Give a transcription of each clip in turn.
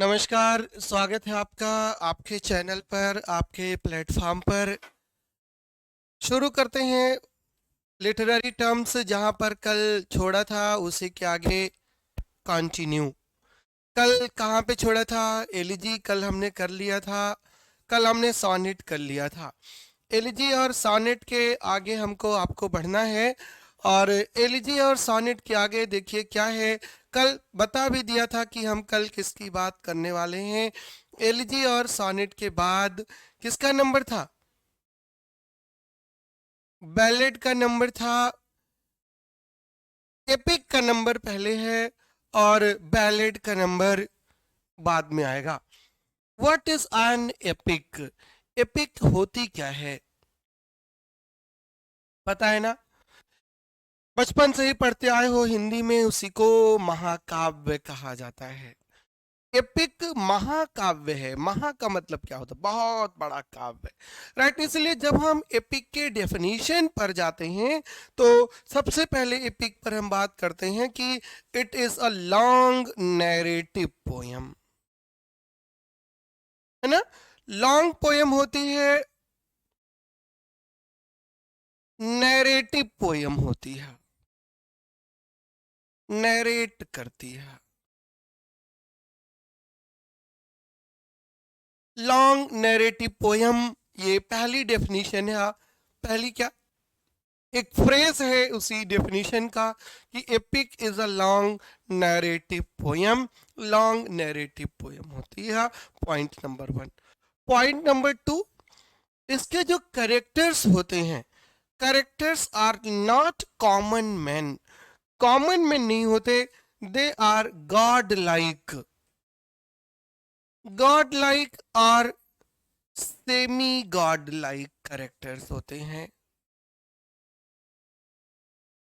नमस्कार, स्वागत है आपका आपके चैनल पर, आपके प्लेटफॉर्म पर। शुरू करते हैं लिटरेरी टर्म्स, जहां पर कल छोड़ा था उसी के आगे कंटिन्यू। कल कहाँ पे छोड़ा था? एलिजी कल हमने कर लिया था। कल हमने सोनेट कर लिया था। एलिजी और सोनेट के आगे हमको आपको बढ़ना है। और एलिजी और सोनेट के आगे देखिए क्या है। कल बता भी दिया था कि हम कल किसकी बात करने वाले हैं। एलिजी और सोनेट के बाद किसका नंबर था? बैलेड का नंबर था। एपिक का नंबर पहले है और बैलेड का नंबर बाद में आएगा। What is an epic? Epic होती क्या है पता है ना? बचपन से ही पढ़ते आए हो हिंदी में, उसी को महाकाव्य कहा जाता है। एपिक महाकाव्य है। महा का मतलब क्या होता है? बहुत बड़ा काव्य। राइट, इसलिए जब हम एपिक के डेफिनेशन पर जाते हैं तो सबसे पहले एपिक पर हम बात करते हैं कि it is a long narrative poem, है ना? लॉन्ग पोयम होती है, नैरेटिव पोयम होती है, नैरेट करती है। लॉन्ग नैरेटिव पोयम, ये पहली डेफिनेशन है। पहली क्या? एक फ्रेज है उसी डेफिनेशन का कि epic is a long narrative poem. Long narrative poem होती है। Point number one. Point number two, इसके जो कैरेक्टर्स होते हैं, characters are not common man. Common man नहीं होते, they are god like. God like और सेमी गॉड लाइक कैरेक्टर्स होते हैं।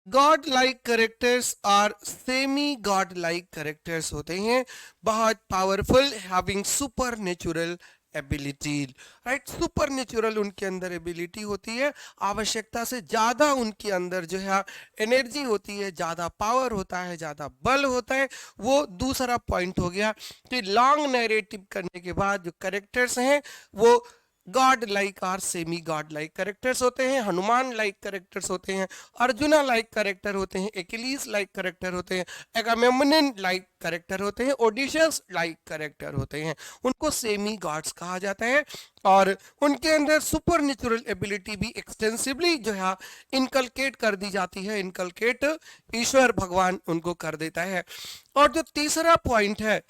गॉड लाइक करेक्टर्स और सेमी गॉड लाइक करेक्टर्स होते हैं, बहुत powerful, having super natural ability. Right, super natural उनके अंदर एबिलिटी होती है, आवश्यकता से ज्यादा उनके अंदर जो है एनर्जी होती है, ज्यादा पावर होता है, ज्यादा बल होता है। वो दूसरा पॉइंट हो गया कि लॉन्ग नैरेटिव करने के बाद जो करेक्टर्स हैं वो गॉड लाइक और सेमी गॉड लाइक करेक्टर्स होते हैं। हनुमान लाइक करेक्टर्स होते हैं, अर्जुना लाइक करेक्टर होते हैं, एकिलीस लाइक करेक्टर होते हैं, एगामेम्नन लाइक करेक्टर होते हैं, ओडिशस लाइक करेक्टर होते हैं। उनको सेमी गॉड्स कहा जाता है और उनके अंदर सुपर नेचुरल एबिलिटी भी एक्सटेंसिवली जो है इनकलकेट कर दी जाती है। इनकलकेट ईश्वर भगवान उनको कर देता है। और जो तीसरा पॉइंट है,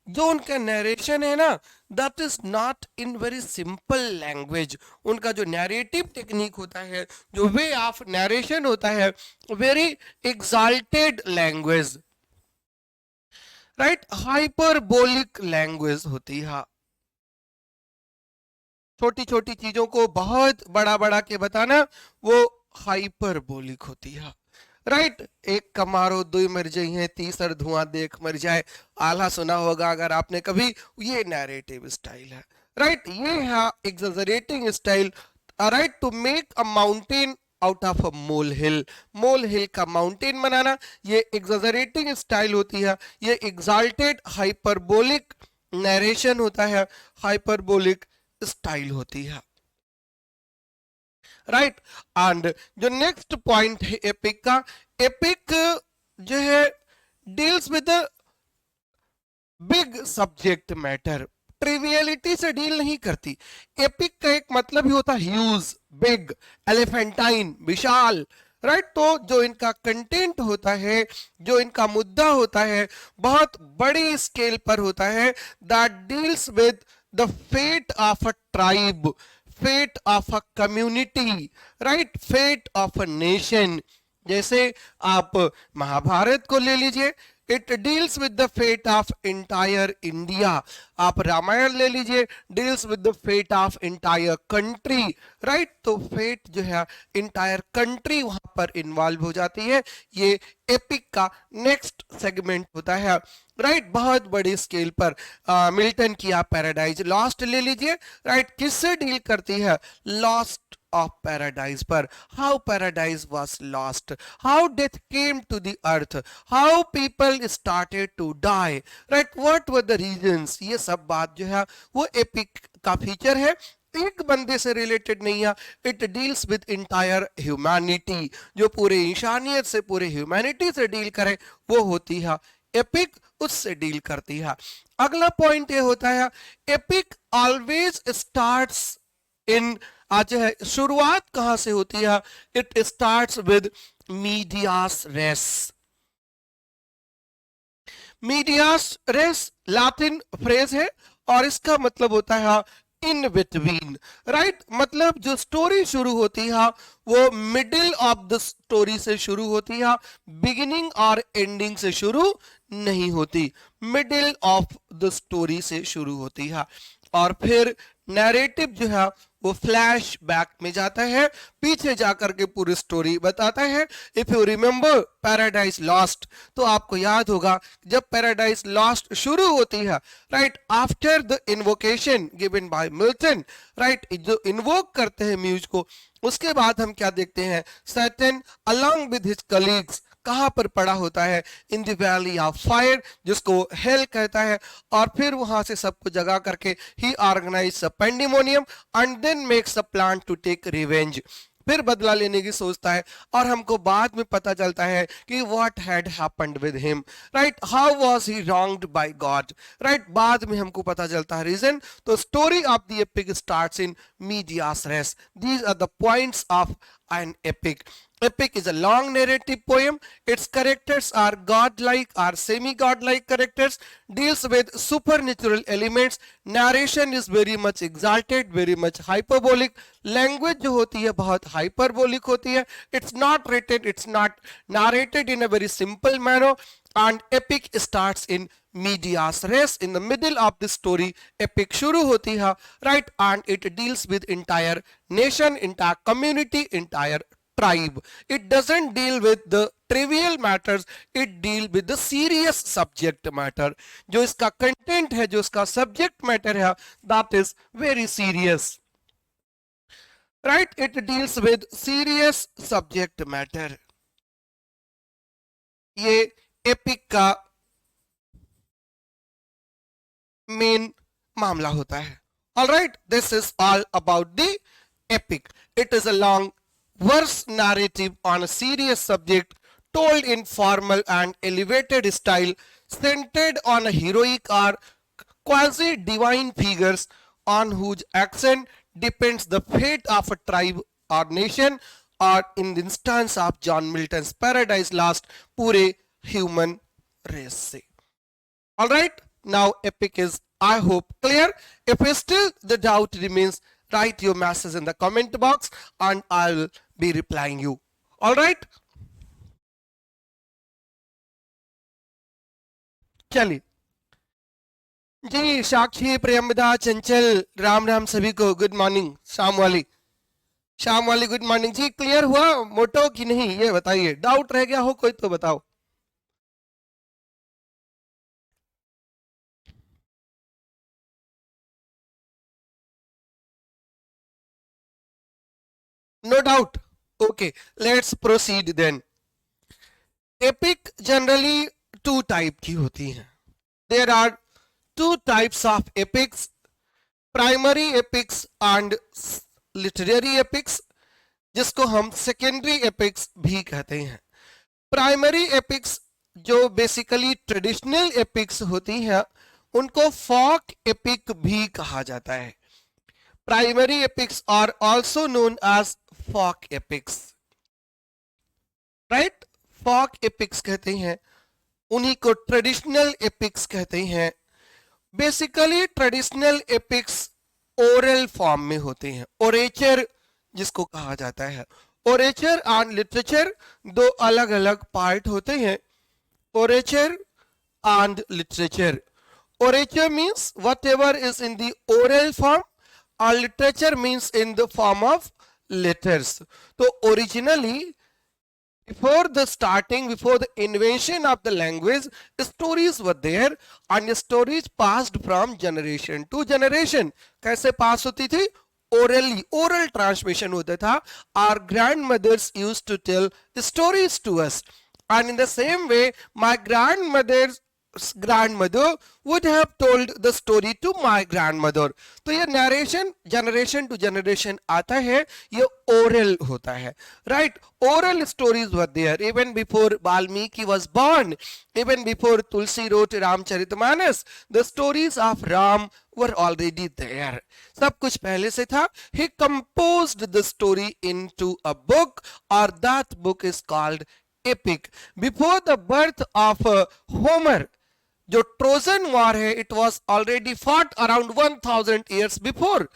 जो उनका नरेशन है ना, that is not in very simple language. उनका जो नैरेटिव टेक्निक होता है, जो वे ऑफ नरेशन होता है, very exalted language, right, hyperbolic language होती है। छोटी छोटी चीजों को बहुत बड़ा बड़ा के बताना, वो हाइपरबोलिक होती है। राइट, एक का मारो दुई मर जाई है, तीसर धुआं देख मर जाए, आला सुना होगा अगर आपने कभी। ये नैरेटिव स्टाइल है। राइट, ये है exaggerating style. Right, to make a mountain out of a mole hill. Mole hill का माउंटेन बनाना, ये एग्जैजरेटिंग स्टाइल होती है। ये एग्जाल्टेड हाइपरबोलिक नरेशन होता है, हाइपरबोलिक स्टाइल होती है। राइट, एंड जो नेक्स्ट पॉइंट है एपिक का, एपिक जो है deals with big subject matter, triviality से डील नहीं करती। एपिक का एक मतलब ही होता है ह्यूज, बिग, एलिफेंटाइन, विशाल। राइट, तो जो इनका कंटेंट होता है, जो इनका मुद्दा होता है, बहुत बड़ी स्केल पर होता है। That deals with the fate of a tribe, fate of a community, right, fate of a nation. जैसे आप महाभारत को ले लीजिए, it deals with the fate of entire India. आप रामायण ले लीजिए, deals with the fate of entire country. Right, तो fate जो है इंटायर कंट्री वहां पर इन्वॉल्व हो जाती है। ये एपिक का नेक्स्ट सेगमेंट होता है। राइट, बहुत बड़ी स्केल पर मिल्टन की आप पैराडाइज लॉस्ट ले लीजिए। राइट, किससे डील करती है? लॉस्ट of paradise पर, how paradise was lost, how death came to the earth, how people started to die, right, what were the reasons, ये सब बात जो है वो एपिक का फीचर है, एक बंदे से रिलेटेड नहीं है, it deals with entire humanity, जो पूरे इंसानियत से पूरे ह्यूमैनिटी से डील करे वो होती है एपिक, उससे डील करती है। अगला पॉइंट ये होता है एपिक ऑलवेज स्टार्ट्स इन, आज है शुरुआत कहां से होती है, it starts with medias res. Medias res Latin phrase है और इसका मतलब होता है इन बिटवीन, राइट, मतलब जो स्टोरी शुरू होती है वो मिडिल ऑफ द स्टोरी से शुरू होती है, बिगिनिंग और एंडिंग से शुरू नहीं होती, मिडिल ऑफ द स्टोरी से शुरू होती है और फिर नैरेटिव जो है वो फ्लैश बैक में जाता है, पीछे जाकर के पूरी स्टोरी बताता है। If you remember paradise lost, तो आपको याद होगा जब पैराडाइज लॉस्ट शुरू होती है, right, after the invocation given by Milton, right, जो इन्वोक करते हैं म्यूज को, उसके बाद हम क्या देखते हैं, Satan along with his colleagues कहां पर पड़ा होता है, in the valley of fire, जिसको हेल कहता है, और फिर वहां से सबको जगा करके ही organise a pandemonium and then makes a plan to take revenge, फिर बदला लेने की सोचता है और हमको बाद में पता चलता है कि what had happened with him, right, how was he wronged by God, right, बाद में हमको पता चलता है रीजन। तो story of the epic starts in medias res, these are the points of an epic. Epic is a long narrative poem. Its characters are godlike or semi-godlike characters, deals with supernatural elements. Narration is very much exalted, very much hyperbolic. Language जो होती है बहुत hyperbolic होती है. It's not written, it's not narrated in a very simple manner. And epic starts in medias res, in the middle of the story. Epic शुरू होती है, right, and it deals with entire nation, entire community, entire tribe. It doesn't deal with the trivial matters, it deal with the serious subject matter. जो इसका content है, जो इसका subject matter है, that is very serious, right, it deals with serious subject matter. ये epic का main मामला होता है। All right, this is all about the epic. It is a long verse narrative on a serious subject, told in formal and elevated style, centered on a heroic or quasi-divine figures on whose action depends the fate of a tribe or nation, or in the instance of John Milton's Paradise Lost, पूरे human race से। All right, now epic is, I hope, clear. If still the doubt remains, write your message in the comment box and I will be replying you. All right, चलिए जी, साक्षी, प्रियंवदा, चंचल, राम राम सभी को, good morning, शाम वाली good morning जी। Clear हुआ मोटो कि नहीं ये बताइए, डाउट रह गया हो कोई तो बताओ। No doubt. Okay, let's proceed then. Epic generally two type की होती हैं. There are two types of epics, primary epics and literary epics, जिसको हम secondary epics भी कहते हैं. Primary epics जो बेसिकली ट्रेडिशनल एपिक्स होती हैं उनको फोक एपिक भी कहा जाता है. Primary epics are also known as folk epics, right. Folk epics कहते हैं, उन्हीं को ट्रेडिशनल एपिक्स कहते हैं. Basically traditional epics oral form में होते हैं, ओरेचर जिसको कहा जाता है. ओरेचर एंड लिटरेचर दो अलग अलग पार्ट होते हैं. Orature and literature. Orature means whatever is in the oral form, और literature means in the form of letters. तो originally before the invention of the language, stories were there and stories passed from generation to generation. कैसे पास होती थी? orally, oral transmission होता था. Our grandmothers used to tell stories to us, and in the same way my grandmother's grandmother would have told the story to my grandmother. तो ये narration generation to generation आता है, ये oral होता है, right? Oral stories were there even before Valmiki was born, even before Tulsi wrote Ramcharitmanas. The stories of Ram were already there. सब कुछ पहले से था. He composed the story into a book, or that book is called epic. Before the birth of Homer, जो Trojan war है, it was already fought around 1000 years before.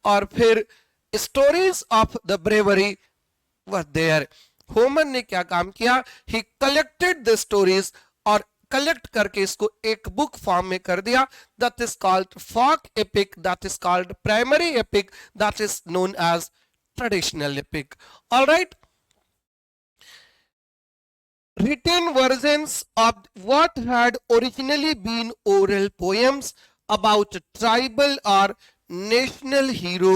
और फिर stories of the bravery were there. Homer ने क्या काम किया? He collected the stories, और collect करके इसको एक बुक फॉर्म में कर दिया. That is called folk epic, that is called primary epic, that is known as traditional epic. Alright, written versions of what had originally been oral poems about a tribal or national hero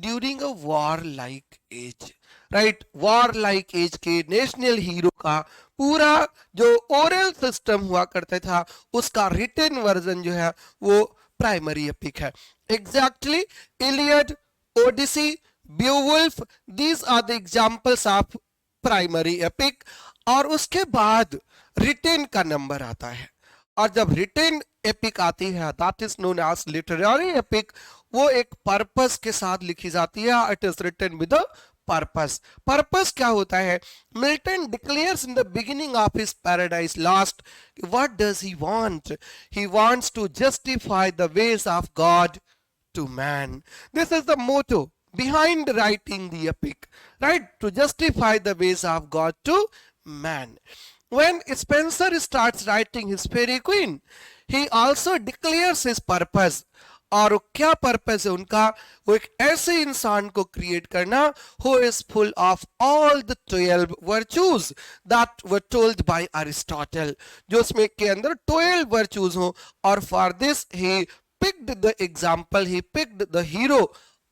during a warlike age. right? warlike age के national hero का पूरा जो oral system हुआ करता था, उसका written version जो है वो primary epic है. Exactly, Iliad, Odyssey, Beowulf, these are the examples of primary epic. और उसके बाद रिटेन का नंबर आता है, और जब रिटेन एपिक आती है, that is known as literary epic. वो एक पर्पस के साथ लिखी जाती है. It is written with a purpose. Purpose क्या होता है? Milton declares in the beginning of his Paradise Lost, what does he want? He wants to justify the ways of God to man. This is the motto behind writing the epic, right? To justify the ways of God to man. When Spencer starts writing his Fairy Queen, he also declares his purpose. और क्या purpose है उनका? वो एक ऐसे इंसान को create करना who is full of all the 12 virtues that were told by Aristotle, जो उसमें के अंदर 12 virtues हो. और for this he picked the example, he picked the hero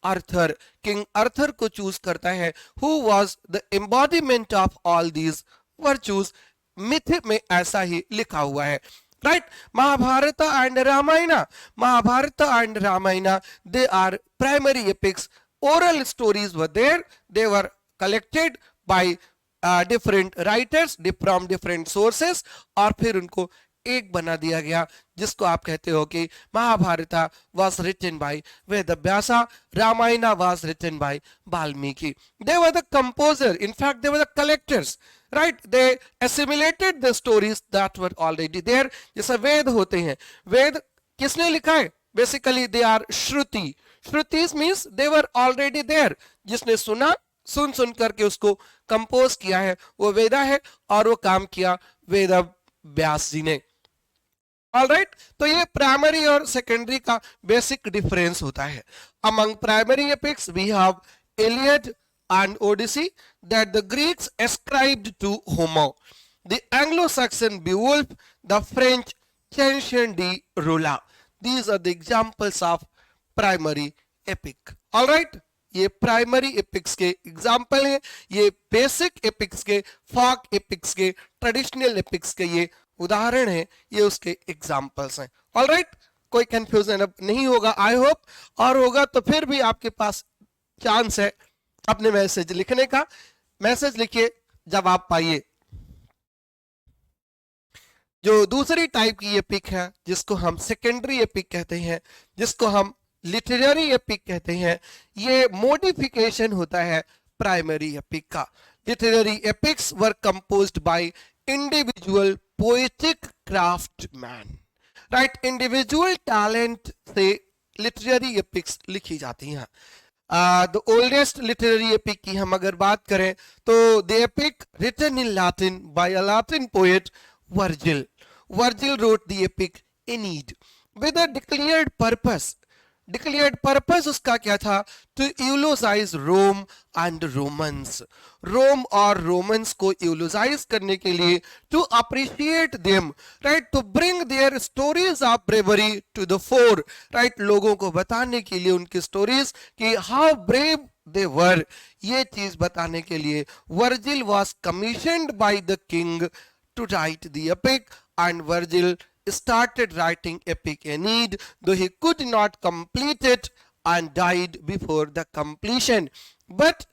Arthur. King Arthur को चूज करता है, who was the embodiment of all these virtues. Myth में ऐसा ही लिखा हुआ है, right? Mahabharata and Ramayana, Mahabharata and Ramayana, they are primary epics. Oral stories were there, they were collected by different writers from different sources, और फिर उनको एक बना दिया गया, जिसको आप कहते हो कि Mahabharat was written by Vedavyasa, Ramayana was written by Valmiki. They were the composer, in fact they were the collectors, right? They assimilated the stories that were already there. जैसे वेद होते हैं, वेद किसने लिखा है? Basically they are Shruti. Shruti's means they were already there. जिसने सुना, सुन सुन करके उसको कंपोज किया है, वो वेदा है, और वो काम किया वेद व्यास जी ने. ऑलराइट, तो ये प्राइमरी और सेकेंडरी का बेसिक डिफरेंस होता है. Among primary epics we have Iliad and Odyssey that the Greeks ascribed to Homer, the Anglo-Saxon Beowulf, the French Chrétien de Rolla. These are the examples of primary epic. Alright, ये primary epics के example है, ये basic epics के, Fock epics के, traditional epics के ये उदाहरण है, ये उसके एग्जाम्पल्स हैं. ऑलराइट, कोई कंफ्यूजन अब नहीं होगा आई होप, और होगा तो फिर भी आपके पास चांस है अपने मैसेज लिखने का. मैसेज लिखिए, जवाब पाइए. जो दूसरी टाइप की एपिक है, जिसको हम सेकेंडरी एपिक कहते हैं, जिसको हम लिटरेरी एपिक कहते हैं, ये मॉडिफिकेशन होता है प्राइमरी एपिक का. Literary epics were composed by individual poetic craftsman, right? Individual talent से लिटरेरी एपिक्स लिखी जाती हैं. द ओल्डेस्ट लिटरेरी एपिक की हम अगर बात करें तो the epic written in Latin by a Latin poet Virgil. Virgil wrote the epic Aeneid with a declared purpose. Declared purpose उसका क्या था? To eulogise Rome and Romans, Rome और रोमन्स को यूलोजाइज करने के लिए, to appreciate them, right, to bring their stories of bravery to the fore, right, लोगों को बताने के लिए उनकी स्टोरीज कि हाउ ब्रेव दे वर, ये चीज बताने के लिए Virgil was commissioned by the king to write the epic, and Virgil started writing epic Aeneid, though he could not complete it and died before the completion. But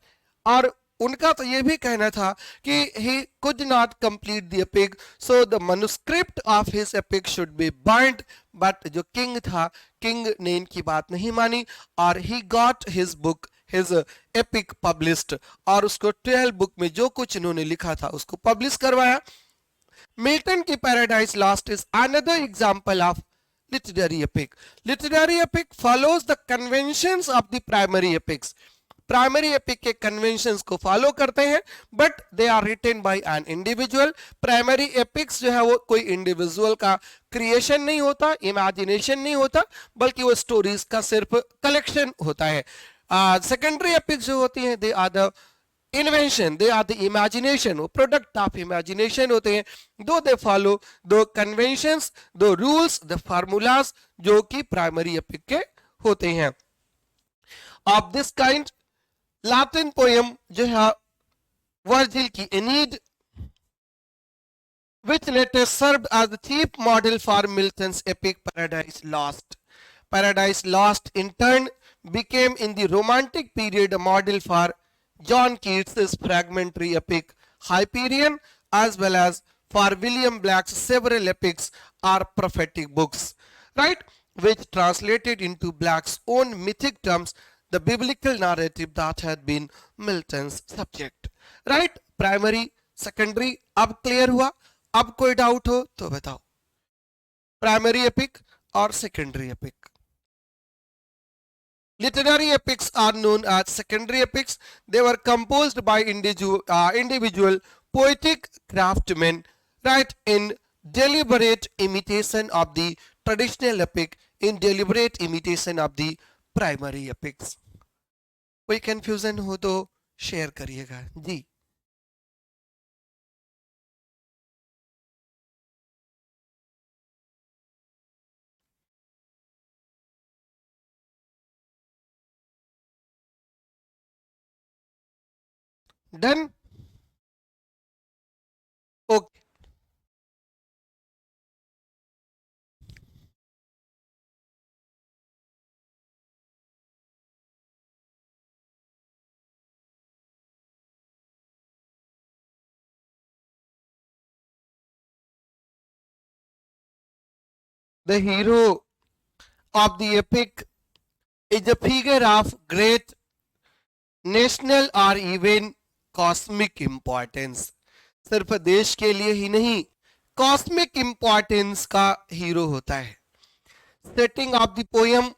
और उनका तो ये भी कहना था कि he could not complete the epic, so the manuscript of his epic should be burnt. But जो king था, किंग ने इनकी बात नहीं मानी और he got his book, his epic published, और उसको 12 बुक में जो कुछ इन्होंने लिखा था उसको पब्लिश करवाया. मिल्टन की Paradise Lost is another example of literary epic. Literary epic follows the conventions of the primary epics. Primary epic के कन्वेंशंस को फॉलो करते हैं, but they are written by an individual. Primary epics जो है वो कोई individual का creation नहीं होता, इमेजिनेशन नहीं होता, बल्कि वो स्टोरीज का सिर्फ कलेक्शन होता है. सेकेंडरी एपिक्स जो होती हैं, they are the invention, they are the imagination, वो product of imagination होते हैं, though they follow the conventions, the rules, the formulas जो कि primary epic के होते हैं. of this kind Latin poem जो है वर्जिल की Aeneid, which later served as the chief model for Milton's epic Paradise Lost. Paradise Lost in turn became in the romantic period a model for John Keats's fragmentary epic Hyperion, as well as for William Blake's several epics or prophetic books, right, which translated into Blake's own mythic terms the biblical narrative that had been Milton's subject. Right, primary, secondary, अब clear हुआ? अब कोई doubt हो तो बताओ. Primary epic और secondary epic. Literary epics are known as secondary epics. They were composed by individual poetic craftsmen, right, in deliberate imitation of the traditional epic, in deliberate imitation of the primary epics. कोई confusion हो तो share करिएगा जी. Done? Okay. The hero of the epic is a figure of great national or even cosmic importance. सिर्फ देश के लिए ही नहीं, cosmic importance का हीरो होता है. Setting of the poem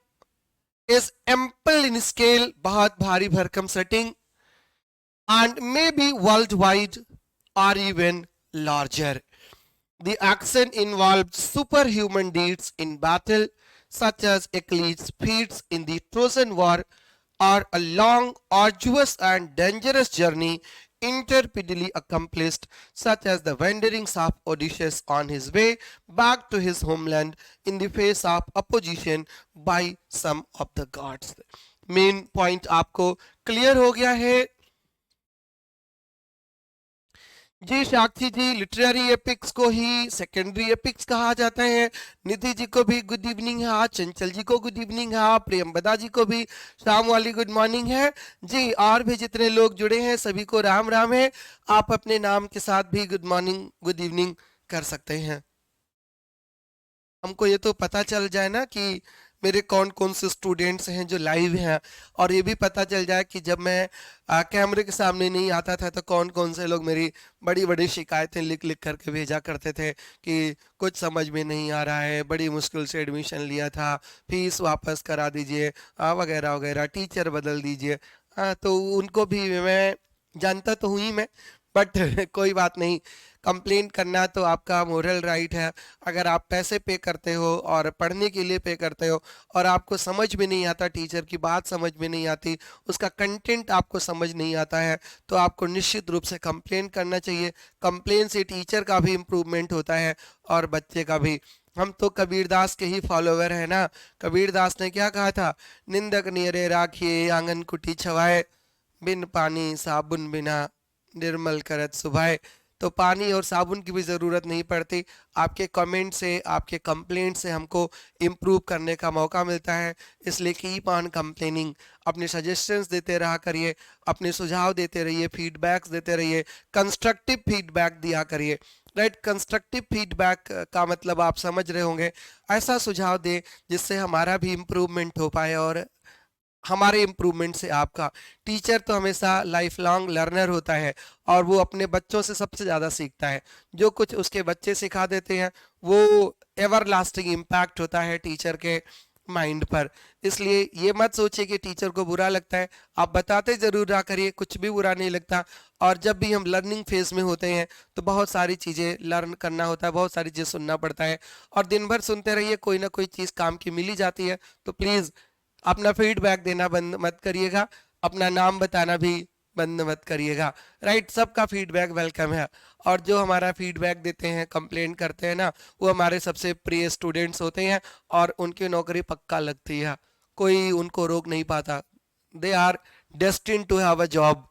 is ample in scale, बहुत भारी भरकम setting, and may be world wide और even larger. The action involved superhuman deeds in battle, such as Achilles' feats in the Trojan War, or a long, arduous, and dangerous journey interpidally accomplished, such as the wanderings of Odysseus on his way back to his homeland in the face of opposition by some of the gods. Main point आपको clear हो गया है जी. साक्षी जी, literary epics को ही secondary epics कहा जाता है. निधि जी को भी गुड इवनिंग है, चंचल जी को गुड इवनिंग है, प्रियंबदा जी को भी शाम वाली गुड मॉर्निंग है जी. और भी जितने लोग जुड़े हैं सभी को राम राम है. आप अपने नाम के साथ भी गुड मॉर्निंग गुड इवनिंग कर सकते हैं. हमको ये तो पता चल जाए ना कि मेरे कौन कौन से स्टूडेंट्स हैं जो लाइव हैं, और ये भी पता चल जाए कि जब मैं कैमरे के सामने नहीं आता था तो कौन कौन से लोग मेरी बड़ी बड़ी शिकायतें लिख लिख करके भेजा करते थे कि कुछ समझ में नहीं आ रहा है, बड़ी मुश्किल से एडमिशन लिया था, फीस वापस करा दीजिए, वगैरह वगैरह, टीचर बदल दीजिए. तो उनको भी मैं जानता तो हुई मैं, बट कोई बात नहीं, कंप्लेन करना तो आपका मोरल राइट है। अगर आप पैसे पे करते हो और पढ़ने के लिए पे करते हो और आपको समझ में नहीं आता, टीचर की बात समझ में नहीं आती, उसका कंटेंट आपको समझ नहीं आता है, तो आपको निश्चित रूप से कंप्लेन करना चाहिए। कंप्लेन से टीचर का भी इम्प्रूवमेंट होता है और बच्चे का भी। हम तो कबीरदास के ही फॉलोवर है ना। कबीरदास ने क्या कहा था, निंदक नियरे राखिए आंगन कुटी छवाए, बिन पानी साबुन बिना निर्मल करत सुभाए। तो पानी और साबुन की भी ज़रूरत नहीं पड़ती, आपके कमेंट से, आपके कंप्लेंट से हमको इम्प्रूव करने का मौका मिलता है। इसलिए कीप ऑन कंप्लेनिंग, अपने सजेशंस देते रहा करिए, अपने सुझाव देते रहिए, फीडबैक्स देते रहिए, कंस्ट्रक्टिव फीडबैक दिया करिए। राइट, कंस्ट्रक्टिव फीडबैक का मतलब आप समझ रहे होंगे, ऐसा सुझाव दे जिससे हमारा भी इम्प्रूवमेंट हो पाए और हमारे इम्प्रूवमेंट से आपका। टीचर तो हमेशा लाइफ लॉन्ग लर्नर होता है और वो अपने बच्चों से सबसे ज़्यादा सीखता है। जो कुछ उसके बच्चे सिखा देते हैं वो एवर लास्टिंग इम्पैक्ट होता है टीचर के माइंड पर। इसलिए ये मत सोचिए कि टीचर को बुरा लगता है, आप बताते ज़रूर रहा करिए, कुछ भी बुरा नहीं लगता। और जब भी हम लर्निंग फेज में होते हैं तो बहुत सारी चीज़ें लर्न करना होता है, बहुत सारी चीज़ें सुनना पड़ता है, और दिन भर सुनते रहिए, कोई ना कोई चीज़ काम की मिल ही जाती है। तो प्लीज़ अपना फीडबैक देना बंद मत करिएगा, अपना नाम बताना भी बंद मत करिएगा। राइट, सबका फीडबैक वेलकम है। और जो हमारा फीडबैक देते हैं, कंप्लेंट करते हैं ना, वो हमारे सबसे प्रिय स्टूडेंट्स होते हैं और उनकी नौकरी पक्का लगती है, कोई उनको रोक नहीं पाता। They are destined to have a job.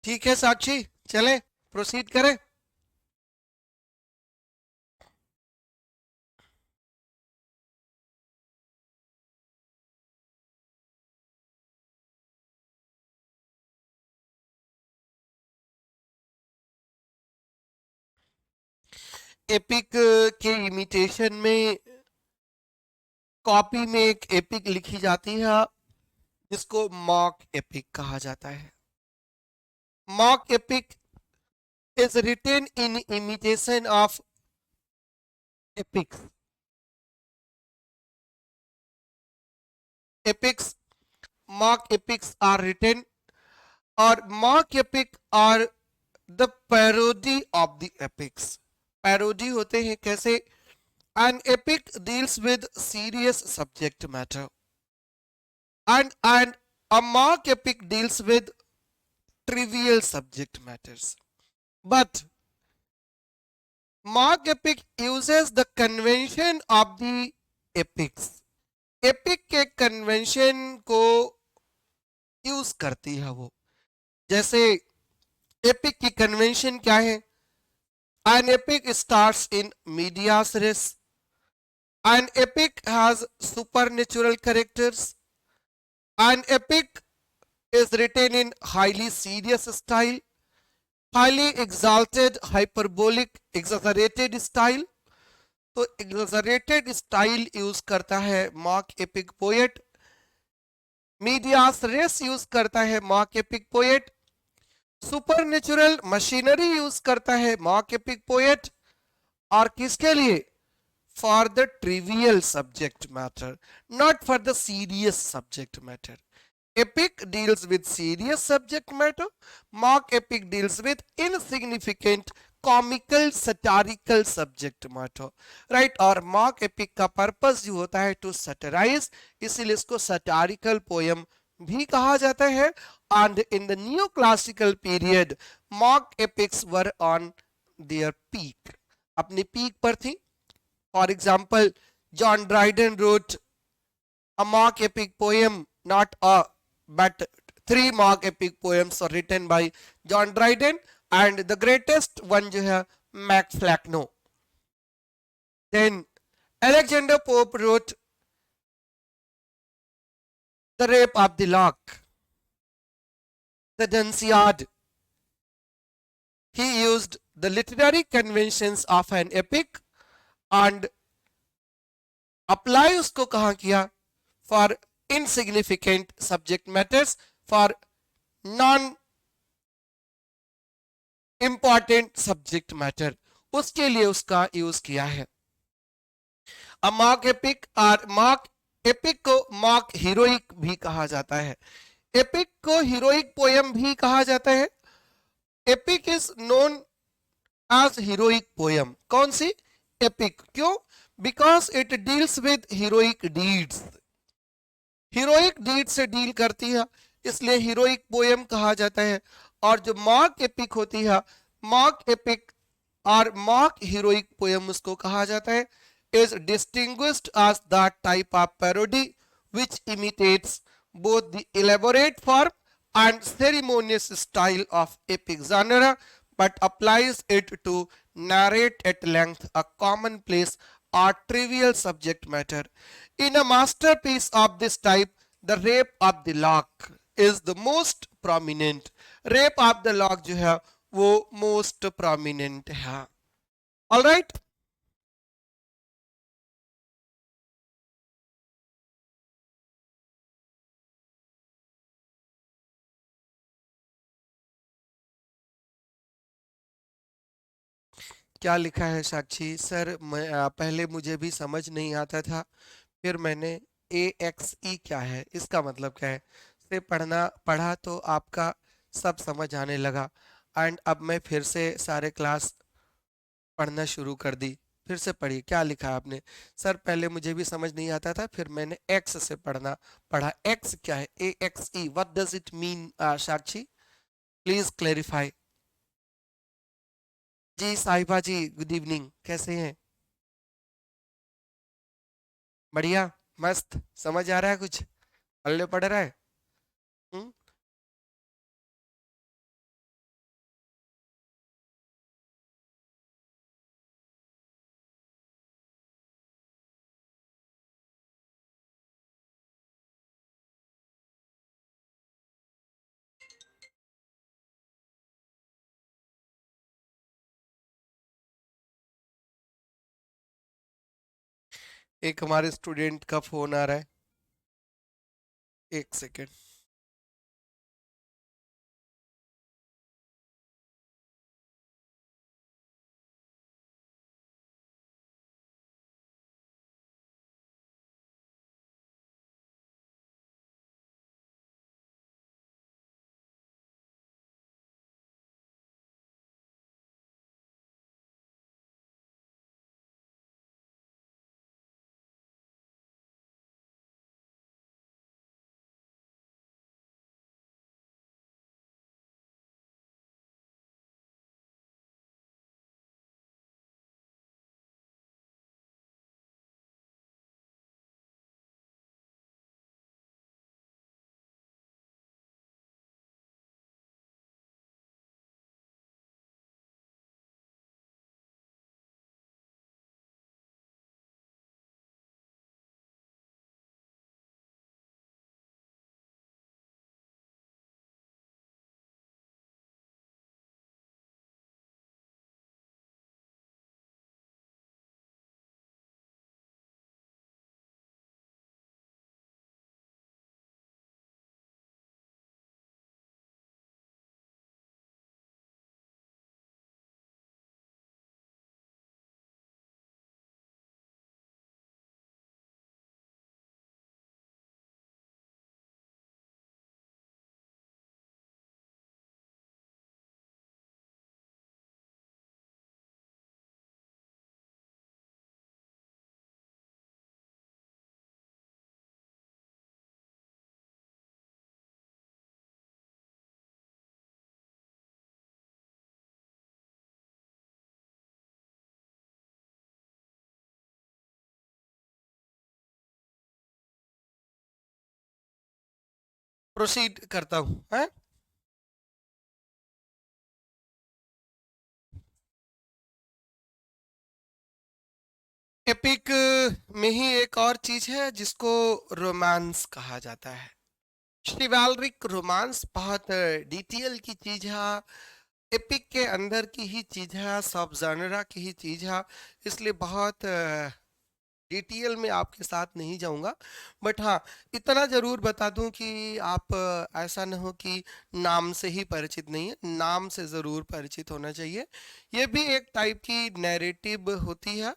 ठीक है साक्षी, चलें प्रोसीड करें। एपिक के इमिटेशन में कॉपी में एक एपिक लिखी जाती है जिसको मॉक एपिक कहा जाता है। Mock epic is written in imitation of epics. Epics, mock epics are written, or mock epic are the parody of the epics. Parody होते हैं कैसे? An epic deals with serious subject matter, and a mock epic deals with trivial subject matters. But mock epic uses the convention of the epics. Epic के convention को use करती है वो। जैसे epic की कन्वेंशन क्या है? An epic starts in medias res, an epic has supernatural characters, an epic is written in highly serious style, highly exalted, hyperbolic, exaggerated style। तो exaggerated style यूज करता है mock epic poet, medias res use करता है mock epic poet, supernatural machinery use करता है mock epic poet. और किसके लिए? For the trivial subject matter, not for the serious subject matter. epic deals with serious subject matter, mock epic deals with insignificant comical satirical subject matter. Right, और mock epic का purpose जो होता है to सटराइज, इसीलिए इसको satirical poem भी कहा जाता है। And in the new classical period mock epics were on their peak, अपनी पीक पर थी। For example, John Dryden wrote a mock epic poem, not a but three mock epic poems are written by John Dryden, and the greatest one जो है Mac फ्लैक्नो। Then Alexander Pope wrote The Rape of the Lock, the Dunciad. He used the literary conventions of an epic and apply उसको कहाँ किया? For insignificant subject matters, for non important subject matter, उसके लिए उसका use किया है. A mock epic और mock epic को मॉक हीरोइक भी कहा जाता है. एपिक को हीरोइक पोयम भी कहा जाता है. Epic is known as heroic poem. कौन सी? एपिक. क्यों? Because it deals with heroic deeds. Heroic deed से डील करती है, इसलिए हीरोइक पोयम कहा जाता है. और जो मॉक एपिक होती है, मॉक एपिक और मॉक हीरोइक पोयम उसको कहा जाता है. is distinguished as that type of parody which imitates both the elaborate form and ceremonious style of epic genre but applies it to narrate at length a commonplace or trivial subject matter. In a masterpiece of this type, The Rape of the Lock is the most prominent. Rape of the Lock जो है वो most prominent है. All right? क्या लिखा है साक्षी sir? पहले मुझे भी समझ नहीं आता था, फिर मैंने ए एक्स ई क्या है, इसका मतलब क्या है, से पढ़ा तो आपका सब समझ आने लगा. एंड अब मैं फिर से सारे क्लास पढ़ना शुरू कर दी. फिर से पढ़ी, क्या लिखा है आपने? सर पहले मुझे भी समझ नहीं आता था, फिर मैंने एक्स से पढ़ा. एक्स क्या है? A X E, what does it mean? Sakshi please clarify. जी साहिबा जी, गुड इवनिंग, कैसे हैं? बढ़िया, मस्त, समझ आ रहा है कुछ? पल्ले पड़ रहा है? हम्म? एक हमारे स्टूडेंट का फोन आ रहा है, एक सेकेंड. प्रोसीड करता हूँ, हाँ? एपिक में ही एक और चीज है जिसको रोमांस कहा जाता है। शिवालरिक रोमांस बहुत डिटेल की चीज है, एपिक के अंदर की ही चीज है, सब जनरा की ही चीज है, इसलिए बहुत डिटेल में आपके साथ नहीं जाऊंगा। बट हाँ, इतना जरूर बता दूं कि आप ऐसा न हो कि नाम से ही परिचित नहीं है, नाम से जरूर परिचित होना चाहिए। ये भी एक टाइप की नैरेटिव होती है।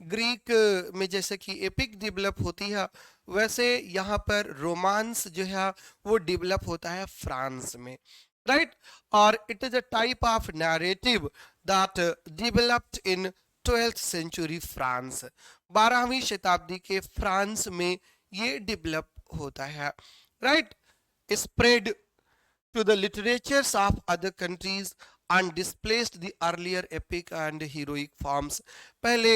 ग्रीक में जैसे कि एपिक डेवलप होती है, वैसे यहाँ पर रोमांस जो है वो डेवलप होता है फ्रांस में, राइट। और it is a type of narrative that developed in 12th century France. 12वीं शताब्दी के फ्रांस में ये डेवलप होता है, right. Spread to the literatures of other countries and displaced the earlier epic and heroic forms। पहले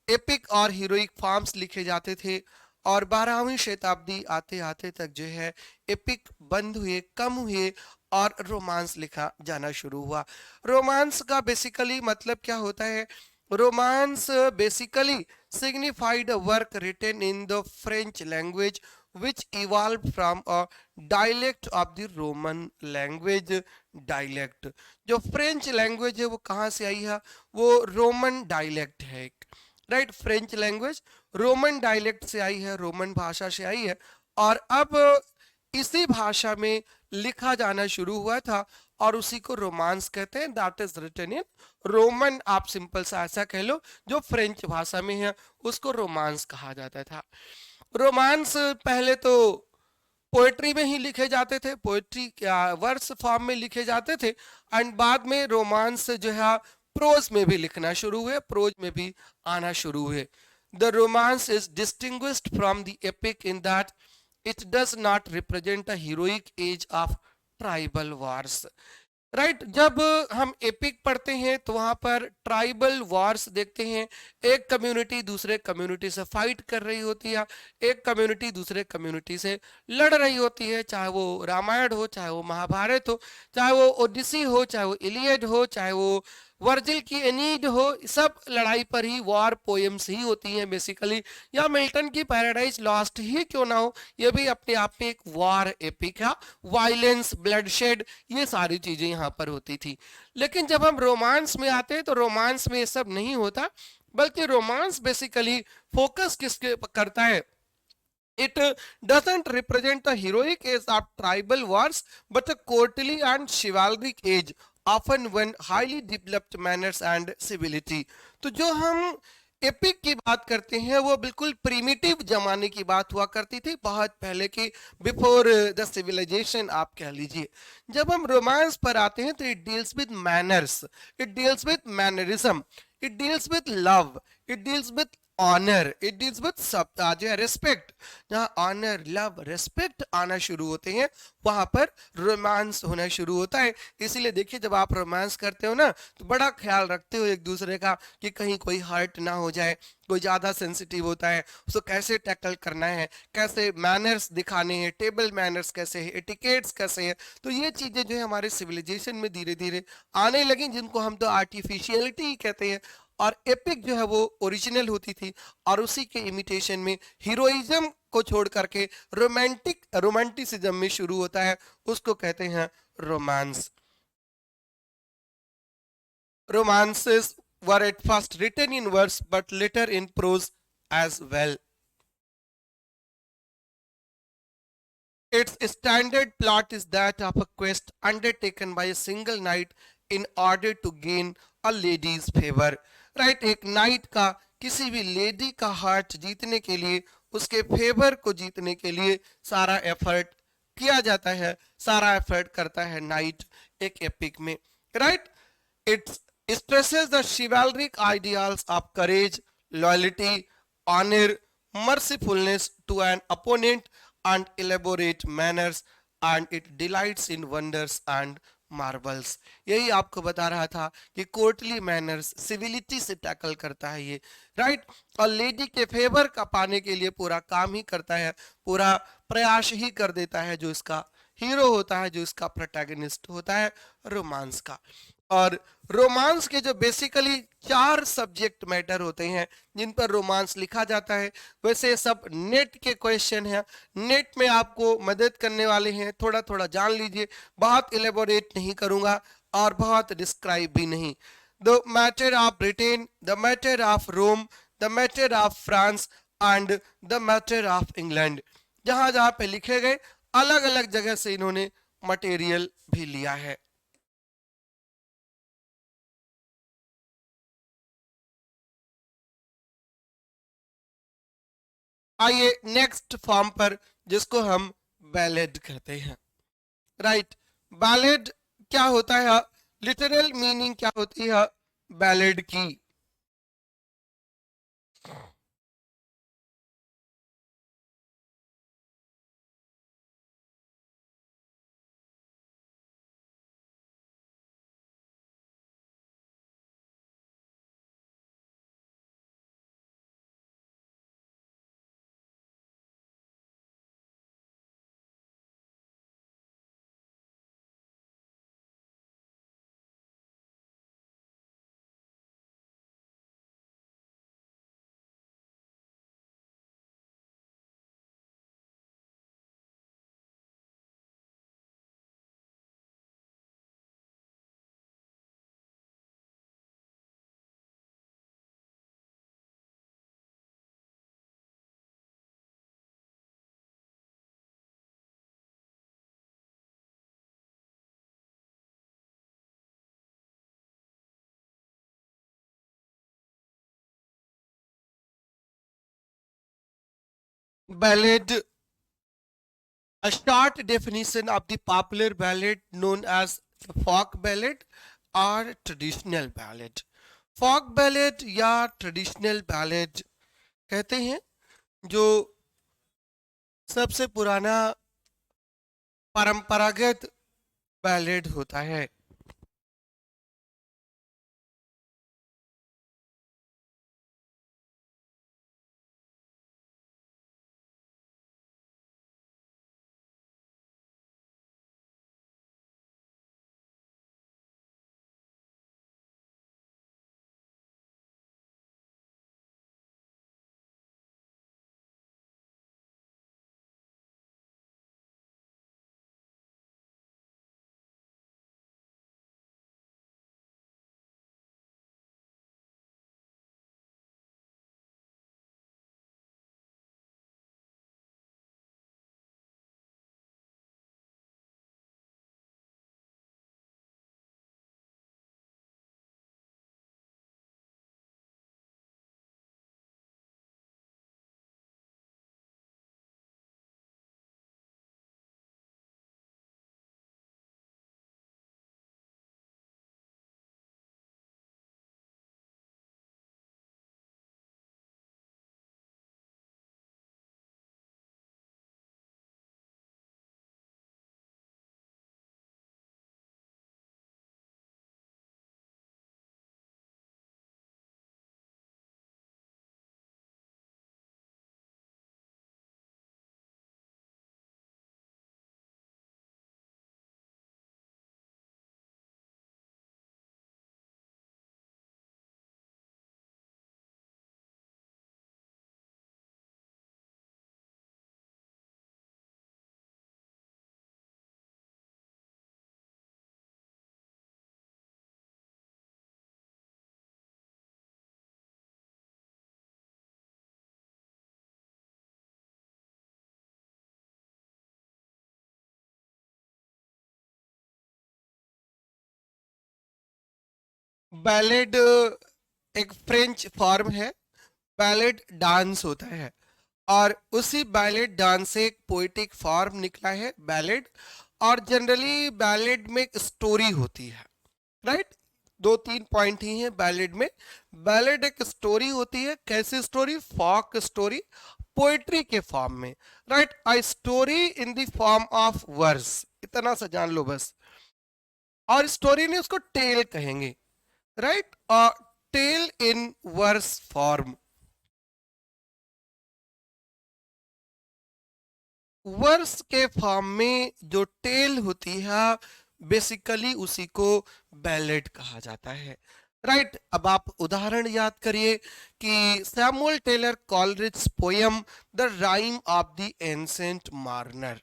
epic और heroic forms लिखे जाते थे और 12वीं शताब्दी आते आते तक जो है एपिक बंद हुए, कम हुए और रोमांस लिखा जाना शुरू हुआ। रोमांस का बेसिकली मतलब क्या होता है? Romance basically signified a work written in the French language which evolved from a dialect of the Roman language dialect। जो फ्रेंच लैंग्वेज है वो कहाँ से आई है? वो रोमन डायलेक्ट है, right. French language Roman dialect से आई है, रोमन भाषा से आई है और अब इसी भाषा में लिखा जाना शुरू हुआ था और उसी को रोमांस कहते हैं। That is written in Roman, आप सिंपल सा ऐसा कह लो, जो फ्रेंच भाषा में है उसको रोमांस कहा जाता था। रोमांस पहले तो पोएट्री में ही लिखे जाते थे, पोएट्री वर्स फॉर्म में लिखे जाते थे एंड बाद में रोमांस जो है प्रोज में भी लिखना शुरू हुए, प्रोज में भी आना शुरू हुए। The romance is distinguished from the epic in that it does not represent a heroic age of tribal wars, right. जब हम एपिक पढ़ते हैं तो वहां पर ट्राइबल वॉर्स देखते हैं, एक कम्युनिटी दूसरे कम्युनिटी से फाइट कर रही होती है, एक कम्युनिटी दूसरे कम्युनिटी से लड़ रही होती है, चाहे वो रामायण हो, चाहे वो महाभारत हो, चाहे वो ओडिसी हो, चाहे वो इलियड हो, चाहे वो वर्जिल की एनीड हो, सब लड़ाई पर ही वॉर पोएम्स ही होती हैं बेसिकली। या मिल्टन की पैराडाइज लॉस्ट ही क्यों ना हो, ये भी अपने आप में एक वॉर एपिक है। वायलेंस, ब्लडशेड, ये सारी चीजें यहाँ पर होती थी। लेकिन जब हम रोमांस में आते हैं तो रोमांस में ये सब नहीं होता, बल्कि रोमांस बेसिकली फोकस किसके करता है? It doesn't represent a heroic age of tribal wars, but a courtly and chivalric age, often when highly developed manners and civility। तो जो हम एपिक की बात करते हैं वो बिल्कुल प्रीमिटिव जमाने की बात हुआ करती थी, बहुत पहले की, बिफोर द सिविलाइजेशन आप कह लीजिए। जब हम रोमांस पर आते हैं तो it deals with manners, it deals with mannerism, it deals with love, it deals with honour, it deals with सब जो है रेस्पेक्ट। जहाँ ऑनर, लव, रेस्पेक्ट आना शुरू होते हैं वहां पर रोमांस होना शुरू होता है। इसीलिए देखिए, जब आप रोमांस करते हो ना तो बड़ा ख्याल रखते हो एक दूसरे का कि कहीं कोई हर्ट ना हो जाए, कोई ज्यादा सेंसिटिव होता है उसको कैसे टैकल करना है, कैसे मैनर्स दिखाने हैं, टेबल मैनर्स कैसे है, एटिकेट्स कैसे है। तो ये चीजें जो है हमारे सिविलाइजेशन में धीरे धीरे आने लगी, जिनको हम तो आर्टिफिशियलिटी कहते हैं। और एपिक जो है वो ओरिजिनल होती थी और उसी के इमिटेशन में हीरोइज्म को छोड़ करके रोमांटिसिज्म में शुरू होता है, उसको कहते हैं romance. Romances were at first written in verse but later in prose as well। Its standard plot is that of a quest undertaken by a single knight in order to gain a lady's favor। Right, एक night का किसी भी lady का heart जीतने के लिए, उसके favour को जीतने के लिए सारा एफर्ट किया जाता है, सारा एफर्ट करता है नाइट एक एपिक में, right. It's stresses the chivalric ideals of courage, loyalty, honor, mercifulness to an opponent, and elaborate manners, and it delights in wonders and marbles. यही आपको बता रहा था कि कोर्टली मैनर्स, सिविलिटी से टैकल करता है ये, राइट। और लेडी के फेवर का पाने के लिए पूरा काम ही करता है, पूरा प्रयास ही कर देता है जो इसका हीरो होता है, जो इसका प्रोटैगनिस्ट होता है रोमांस का। और रोमांस के जो बेसिकली 4 सब्जेक्ट मैटर होते हैं जिन पर रोमांस लिखा जाता है, वैसे सब नेट के क्वेश्चन हैं, नेट में आपको मदद करने वाले हैं, थोड़ा थोड़ा जान लीजिए, बहुत इलेबोरेट नहीं करूंगा और बहुत डिस्क्राइब भी नहीं। The matter of Britain, the matter of Rome, the matter of France and the matter of England, जहां जहां पे लिखे गए अलग अलग जगह से इन्होंने मटेरियल भी लिया है। आइए नेक्स्ट फॉर्म पर, जिसको हम बैलेड कहते हैं। राइट, बैलेड क्या होता है, लिटरल मीनिंग क्या होती है बैलेड की? Ballad, a short definition of the popular ballad known as folk ballad or traditional ballad। folk ballad या traditional ballad कहते हैं जो सबसे पुराना परंपरागत बैलेड होता है। बैलेड एक फ्रेंच फॉर्म है, बैलेड डांस होता है, और उसी बैलेड डांस से एक पोएटिक फॉर्म निकला है बैलेड। और जनरली बैलेड में एक स्टोरी होती है। राइट, 2-3 पॉइंट ही हैं बैलेड में। बैलेड एक स्टोरी होती है, कैसी स्टोरी? फॉक स्टोरी, पोएट्री के फॉर्म में। Right, a story in the form of verse, इतना सा जान लो बस। और स्टोरी नहीं, उसको टेल कहेंगे। Right, a tale in verse form. Verse के फॉर्म में जो टेल होती है बेसिकली उसी को बैलेड कहा जाता है। राइट अब आप उदाहरण याद करिए कि Samuel Taylor Coleridge poem the rime of the ancient mariner.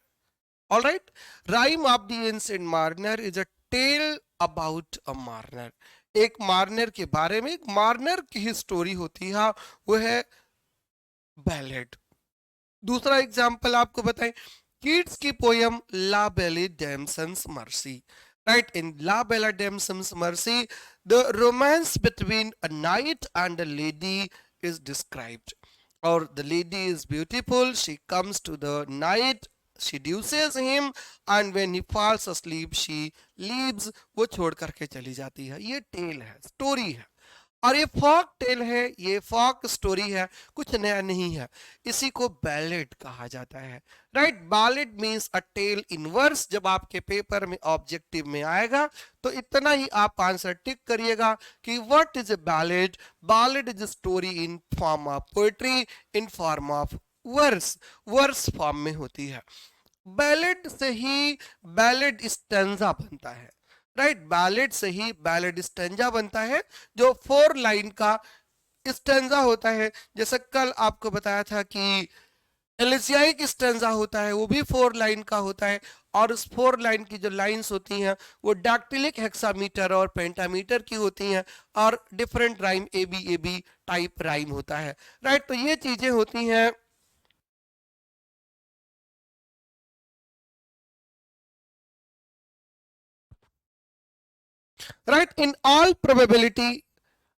All right, rime of the ancient mariner is a tale about a mariner. एक मार्नर के बारे में, एक मार्नर की ही स्टोरी होती है, वो है बैलेड। दूसरा एग्जाम्पल आपको बताएं, कीट्स की poem la belle dame sans merci. Right, in la belle dame sans merci the romance between a knight and a lady is described, or the lady is beautiful, she comes to the knight, seduces him, and when he falls asleep she leaves, वो छोड़ करके चली जाती है। ये tell है, story है, और ये फॉक टेल है, ये फॉक स्टोरी है, कुछ नया नहीं है, इसी को बैलेड कहा जाता है। Right, ballad means a tale in verse. जब आपके पेपर में ऑब्जेक्टिव में आएगा तो इतना ही आप आंसर टिक करिएगा कि what is a ballad. Ballad is a story in form of poetry, in form of verse, verse form में होती है। बैलेड से ही बैलेड स्टैंजा बनता है। राइट, बैलेड से ही बैलेड स्टैंजा बनता है, जो 4 लाइन का स्टैंजा होता है। जैसे कल आपको बताया था कि एलिजियाइक स्टैंजा होता है, वो भी 4 लाइन का होता है, और उस 4 लाइन की जो लाइंस होती हैं वो डैक्टिलिक हेक्सामीटर और पेंटामीटर की होती हैं, और different rhyme A B type rhyme होता है। राइट, तो ये चीजें होती हैं। Right, in all probability,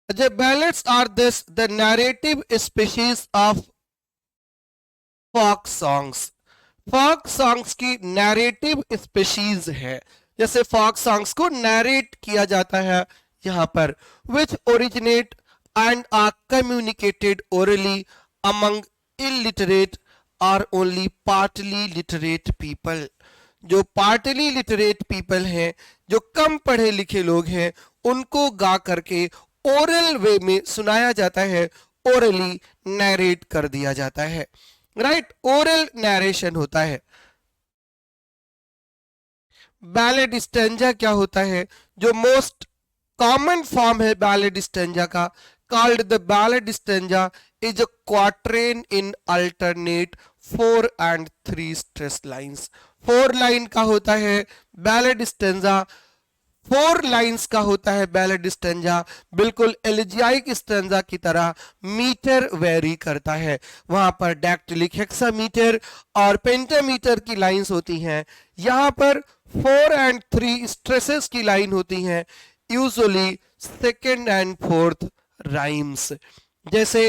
the ballads are this the narrative species of folk songs. folk songs की narrative species है, जैसे folk songs को narrate किया जाता है यहाँ पर, which originate and are communicated orally among illiterate or only partly literate people. जो पार्टली लिटरेट पीपल हैं, जो कम पढ़े लिखे लोग हैं, उनको गा करके ओरल वे में सुनाया जाता है, ओरली नैरेट कर दिया जाता है। राइट, ओरल नैरेशन होता है। बैलेड स्टैंजा क्या होता है? जो मोस्ट कॉमन फॉर्म है बैलेड स्टैंजा का, called the ballad stanza, is a quatrain in alternate 4 and 3 stress lines. 4 line का होता है बैलेड स्टैंजा, 4 लाइंस का होता है बैलेड स्टैंजा, बिल्कुल एलिजियाइक स्टैंजा की तरह मीटर वेरी करता है। वहां पर डैक्टिलिक हेक्सामीटर और पेंटामीटर की लाइंस होती हैं, यहाँ पर 4 and 3 स्ट्रेसेस की लाइन होती हैं, usually second and fourth rhymes, जैसे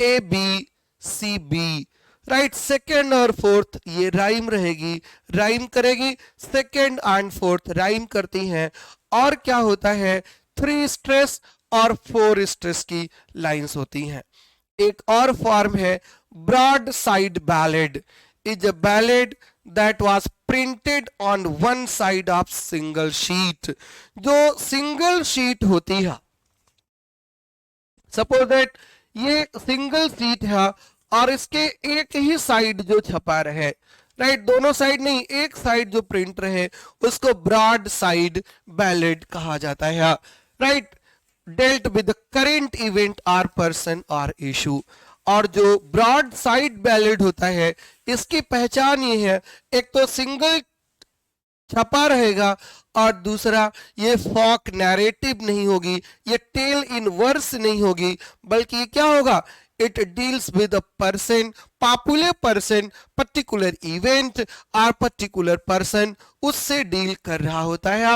A B C B. Right, second और फोर्थ ये राइम रहेगी, राइम करेगी, सेकेंड एंड फोर्थ राइम करती हैं। और क्या होता है, 3 स्ट्रेस और 4 स्ट्रेस की लाइंस होती हैं। एक और फॉर्म है broadside ballad, is a ballad that was printed on one side of single sheet. जो सिंगल शीट होती है, सपोज दैट ये सिंगल शीट है और इसके एक ही साइड जो छपा रहे, राइट, दोनों साइड नहीं, एक साइड जो प्रिंट रहे, उसको ब्रॉड साइड बैलेड कहा जाता है। Right, dealt with current event और पर्सन और इशू। और जो ब्रॉड साइड बैलेड होता है, इसकी पहचान ये है, एक तो सिंगल छपा रहेगा, और दूसरा ये फॉक नैरेटिव नहीं होगी, ये टेल इन वर्स नहीं होगी, बल्कि ये क्या होगा, it deals with a person, popular person, particular event or particular person, उससे डील कर रहा होता है,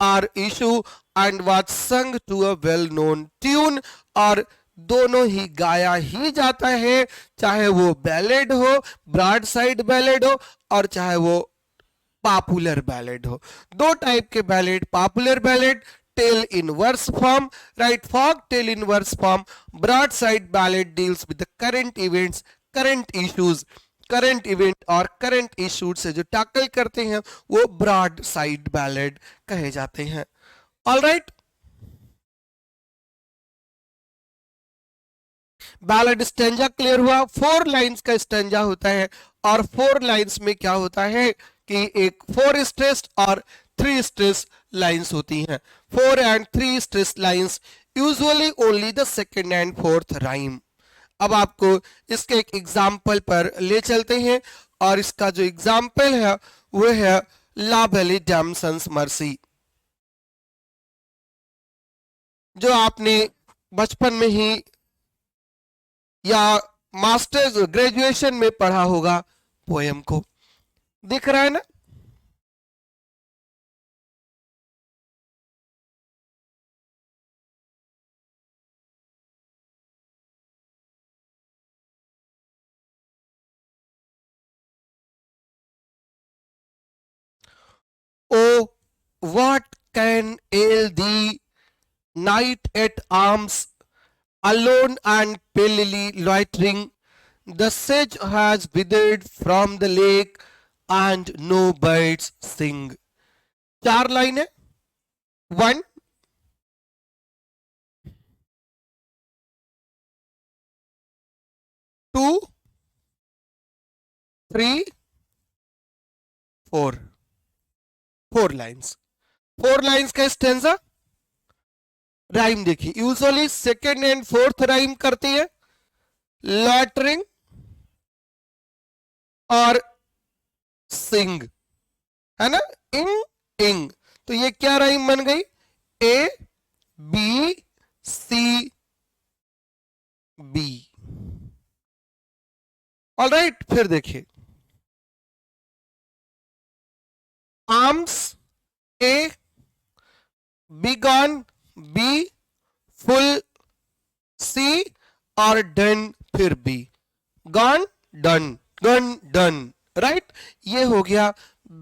और issue and was sung to a well known tune, और दोनों ही गाया ही जाता है, चाहे वो बैलेड हो, ब्रॉड साइड बैलेड हो, और चाहे वो पॉपुलर बैलेड हो। 2 टाइप के ballad, popular ballad tale in verse form, right, folk tale in verse form, broadside ballad deals with the current events, current issues, current event और current issue से जो tackle करते हैं वो ब्रॉड साइड बैलेड कहे जाते हैं। All right, ballad stanza clear हुआ। 4 लाइंस का स्टेंजा होता है, और 4 लाइंस में क्या होता है कि एक 4 स्ट्रेस्ड और 3 स्ट्रेस लाइंस होती हैं. 4 and 3 stress lines usually only the second and fourth rhyme. अब आपको इसके एक एग्जाम्पल पर ले चलते हैं और इसका जो एग्जाम्पल है वो है ला बेली डैमसन्स मर्सी, जो आपने बचपन में ही या मास्टर्स ग्रेजुएशन में पढ़ा होगा पोएम को. दिख रहा है ना? Oh, what can ail thee, night at arms, alone and palely loitering? The sedge has withered from the lake and no birds sing. 4 line है. 1, 2, 3, 4. 4 लाइन्स. 4 लाइन्स का स्टेंजा. राइम देखिए, usually second and fourth rhyme करती है lautering और सिंग, है ना? इंग इंग. तो ये क्या राइम बन गई? A B C B. Alright, फिर देखिए arms A, B gone B, full C और डन फिर B. Gone done, gun done. Right, ये हो गया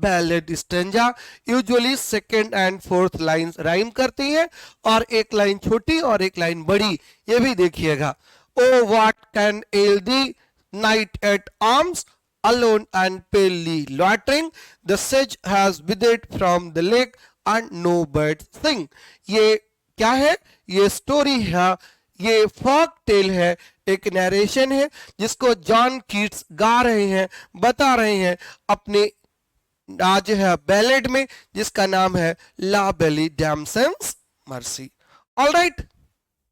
ballad stanza. Usually second and fourth line rhyme करती है और एक लाइन छोटी और एक लाइन बड़ी. ये भी देखिएगा. O what can ail thee, knight at arms, alone and palely loitering, the sedge has withered from the lake and no birds sing. ये क्या है? ये स्टोरी है, ये फॉक टेल है, एक नरेशन है जिसको जॉन कीट्स गा रहे हैं, बता रहे हैं अपने आज है बैलेड में, जिसका नाम है ला बेली डैमसन्स मर्सी. ऑलराइट,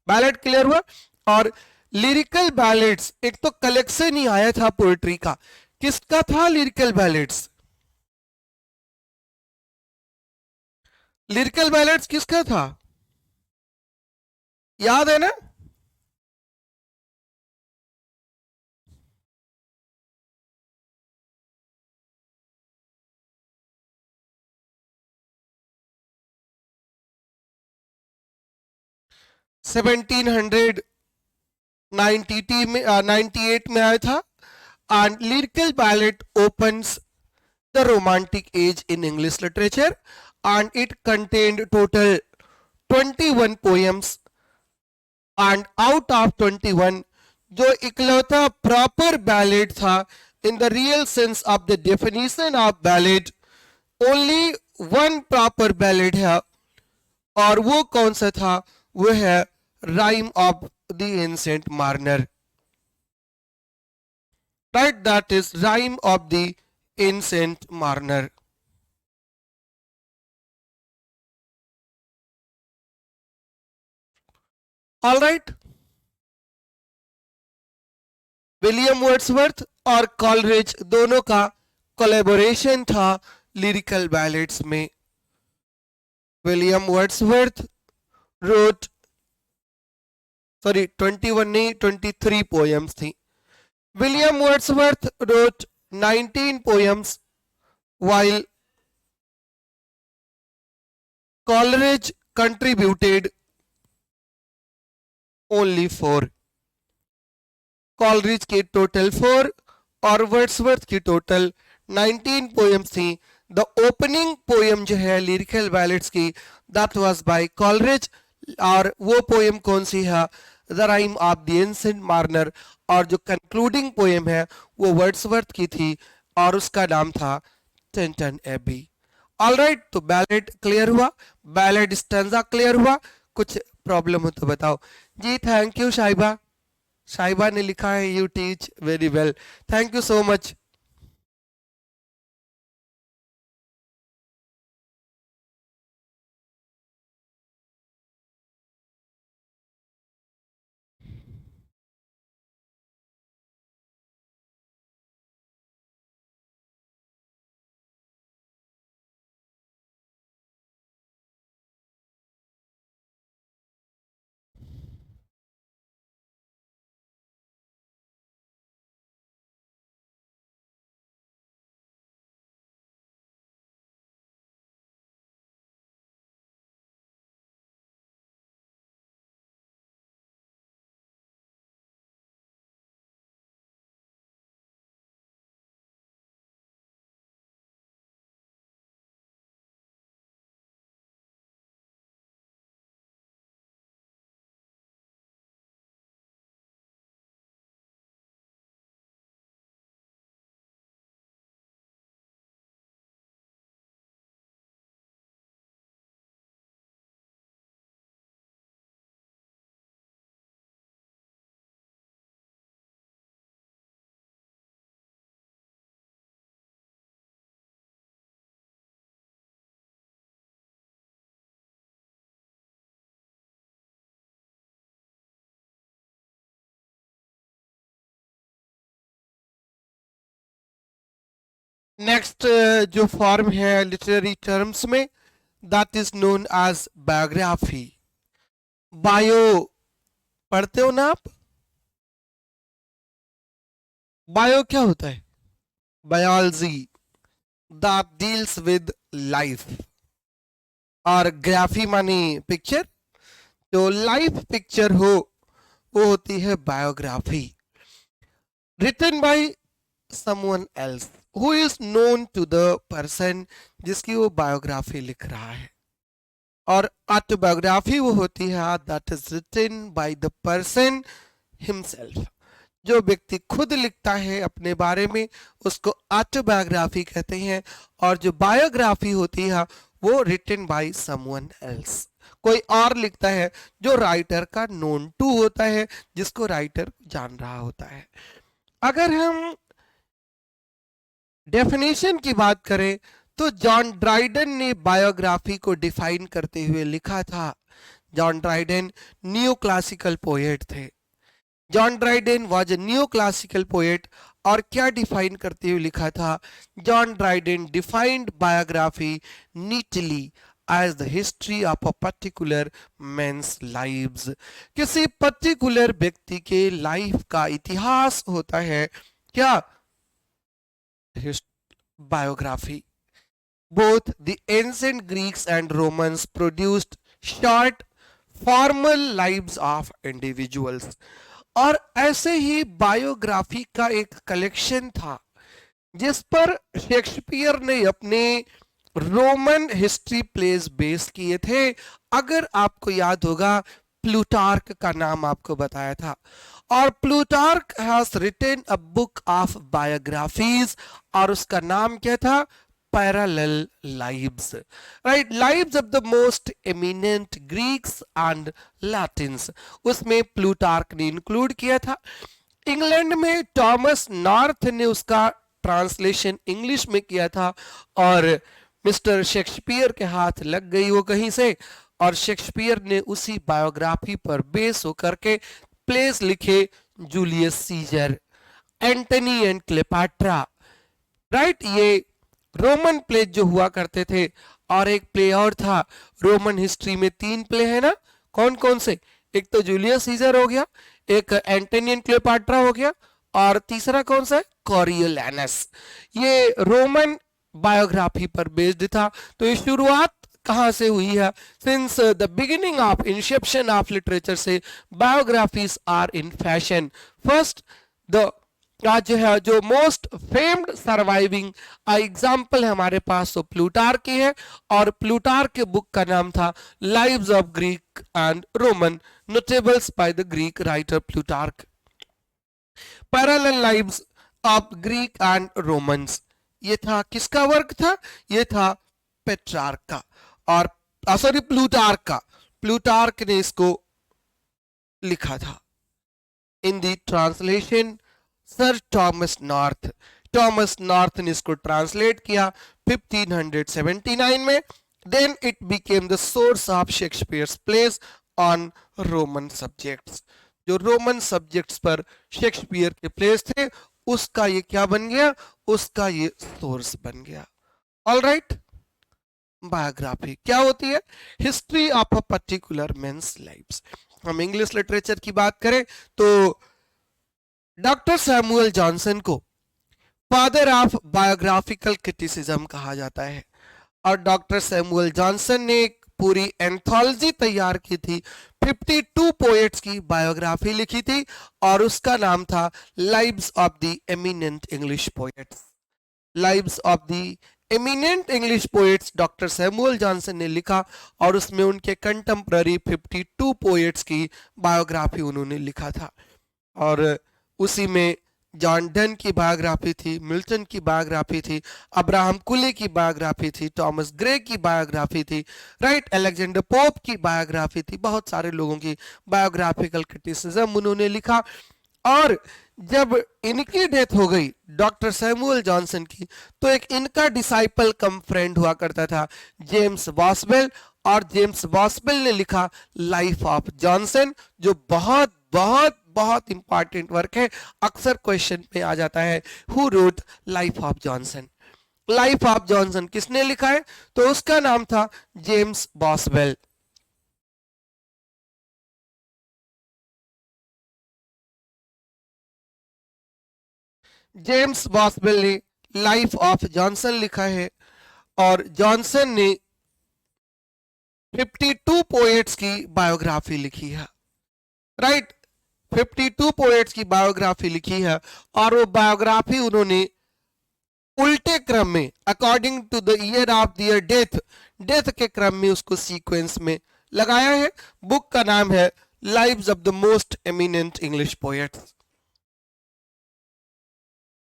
बैलेड क्लियर हुआ. और लिरिकल बैलेड्स, एक तो कलेक्शन ही आया था पोएट्री का. किसका था लिरिकल बैलेड्स? लिरिकल बैलेड्स किसका था? याद है ना? सेवनटीन हंड्रेड 98 में आया था. And lyrical ballad opens the romantic age in English literature and it contained total 21 poems and out of 21 जो इकलौता प्रॉपर बैलेड था in the real sense of the definition of ballad, only one proper ballad है और वो कौन सा था? वो है rime of the ancient mariner. Right, that is rime of the ancient mariner. All right, William Wordsworth और कॉलरिज दोनों का कोलैबोरेशन था लिरिकल बैलेड्स में. विलियम वर्ड्सवर्थ रोट 21 नहीं 23 पोएम्स थी. William Wordsworth wrote 19 poems while Coleridge contributed only 4. Coleridge की total 4 और Wordsworth की टोटल 19 पोएम्स थी. द ओपनिंग पोएम जो है लिरिकल बैलेड्स की, दैट वाज बाय कॉलरिज. और वो पोएम कौन सी है? The rime of the ancient Marner. और जो कंक्लूडिंग पोएम है वो वर्ड्सवर्थ की थी और उसका नाम था टेंटन एबी. ऑलराइट, तो बैलेड क्लियर हुआ, बैलेड स्टैंजा क्लियर हुआ. कुछ प्रॉब्लम हो तो बताओ जी. Thank you शाइबा. शाइबा ने लिखा है you teach very well. Thank you so much. Next जो फॉर्म है लिटरेरी टर्म्स में, that is known as biography. Bio पढ़ते हो ना आप? बायो क्या होता है? Biology that deals with life, और ग्राफी मानी पिक्चर। तो लाइफ पिक्चर हो वो होती है biography. Written by someone else who is known to the person जिसकी वो बायोग्राफी लिख रहा है। और ऑटोबायोग्राफी वो होती है that is written by the person himself. जो व्यक्ति खुद लिखता है अपने बारे में उसको ऑटोबायोग्राफी कहते हैं। और जो बायोग्राफी होती है वो रिटन बाय समवन एल्स, कोई और लिखता है जो राइटर का नोन टू होता है, जिसको राइटर जान रहा होता है। अगर हम डेफिनेशन की बात करें तो जॉन ड्राइडन ने बायोग्राफी को डिफाइन करते हुए लिखा था। John Dryden new classical poet थे। John Dryden was a new classical poet. और क्या डिफाइन करते हुए लिखा था? John Dryden defined biography neatly as the history of a particular men's lives. किसी पर्टिकुलर व्यक्ति के लाइफ का इतिहास होता है क्या? Biography. Both the ancient Greeks and Romans produced short formal lives of individuals। और ऐसे ही बायोग्राफी का एक कलेक्शन था जिस पर शेक्सपियर ने अपने रोमन हिस्ट्री प्लेस बेस किए थे। अगर आपको याद होगा प्लूटार्क का नाम आपको बताया था। और Plutarch has written a book of biographies और उसका नाम क्या था? Parallel lives. Right, lives of the most eminent Greeks and Latins, उसमें प्लूटार्क ने इंक्लूड किया था। इंग्लैंड में थॉमस नॉर्थ ने उसका ट्रांसलेशन इंग्लिश में किया था और मिस्टर शेक्सपियर के हाथ लग गई वो कहीं से, और शेक्सपियर ने उसी बायोग्राफी पर बेस होकर के प्लेस लिखे। Julius Caesar, Antony and Cleopatra. Right, ये रोमन प्ले जो हुआ करते थे। और एक प्ले और था रोमन हिस्ट्री में, 3 प्ले है ना, कौन कौन से? एक तो जूलियस सीजर हो गया, एक एंटोनियन क्लेओपाट्रा हो गया, और तीसरा कौन सा है? कोरियोलैनस। ये रोमन बायोग्राफी पर बेस्ड था। तो ये शुरुआत कहां से हुई है? Since the beginning of inception of literature से biographies are in fashion. First the आज जो है जो मोस्ट फेम्ड सर्वाइविंग एग्जाम्पल है हमारे पास तो प्लूटार्क की है। और प्लूटार्क के बुक का नाम था lives of Greek and Roman notables by the Greek writer Plutarch. Parallel lives of Greek and Romans, ये था किसका वर्क था? ये था पेट्रार्क का, और सॉरी प्लूटार्क का। प्लूटार्क ने इसको लिखा था। In the translation sir Thomas North, Thomas North ने इसको ट्रांसलेट किया 1579 में। Then it became the source of Shakespeare's plays on Roman subjects. जो रोमन सब्जेक्ट्स पर शेक्सपियर के प्लेस थे उसका ये क्या बन गया? उसका ये सोर्स बन गया। ऑल राइट, बायोग्राफी क्या होती है? History of a particular men's lives. हम इंग्लिश लिटरेचर की बात करें तो डॉक्टर सैमुअल जॉनसन को फादर ऑफ बायोग्राफिकल क्रिटिसिज्म कहा जाता है। और डॉक्टर सैमुअल जॉनसन ने एक पूरी एंथोलॉजी तैयार की थी, 52 पोएट्स की बायोग्राफी लिखी थी और उसका नाम था lives of the eminent English poets. Lives of the eminent English poets doctor Samuel Johnson ने लिखा और उसमें उनके कंटेम्प्ररी 52 पोएट्स की बायोग्राफी उन्होंने लिखा था। और उसी में जॉन डन की बायोग्राफी थी, मिल्टन की बायोग्राफी थी, अब्राहम कुले की बायोग्राफी थी, थॉमस ग्रे की बायोग्राफी थी, राइट, अलेक्जेंडर पोप की बायोग्राफी थी। बहुत सारे लोगों की बायोग्राफिकल क्रिटिसिज्म उन्होंने लिखा। और जब इनकी डेथ हो गई डॉक्टर सैमुअल जॉनसन की, तो एक इनका डिसाइपल कम फ्रेंड हुआ करता था जेम्स बॉसवेल, और जेम्स बॉसवेल ने लिखा लाइफ ऑफ जॉनसन, जो बहुत बहुत बहुत इंपॉर्टेंट वर्क है। अक्सर क्वेश्चन पे आ जाता है who wrote life of Johnson. Life of Johnson किसने लिखा है? तो उसका नाम था जेम्स बॉसवेल। जेम्स बॉसवेल ने लाइफ ऑफ जॉनसन लिखा है और जॉनसन ने 52 पोएट्स की बायोग्राफी लिखी है, राइट। 52 पोएट्स की बायोग्राफी लिखी है और वो बायोग्राफी उन्होंने उल्टे क्रम में according to the year of their death, death के क्रम में उसको सीक्वेंस में लगाया है। बुक का नाम है lives of the most eminent English poets,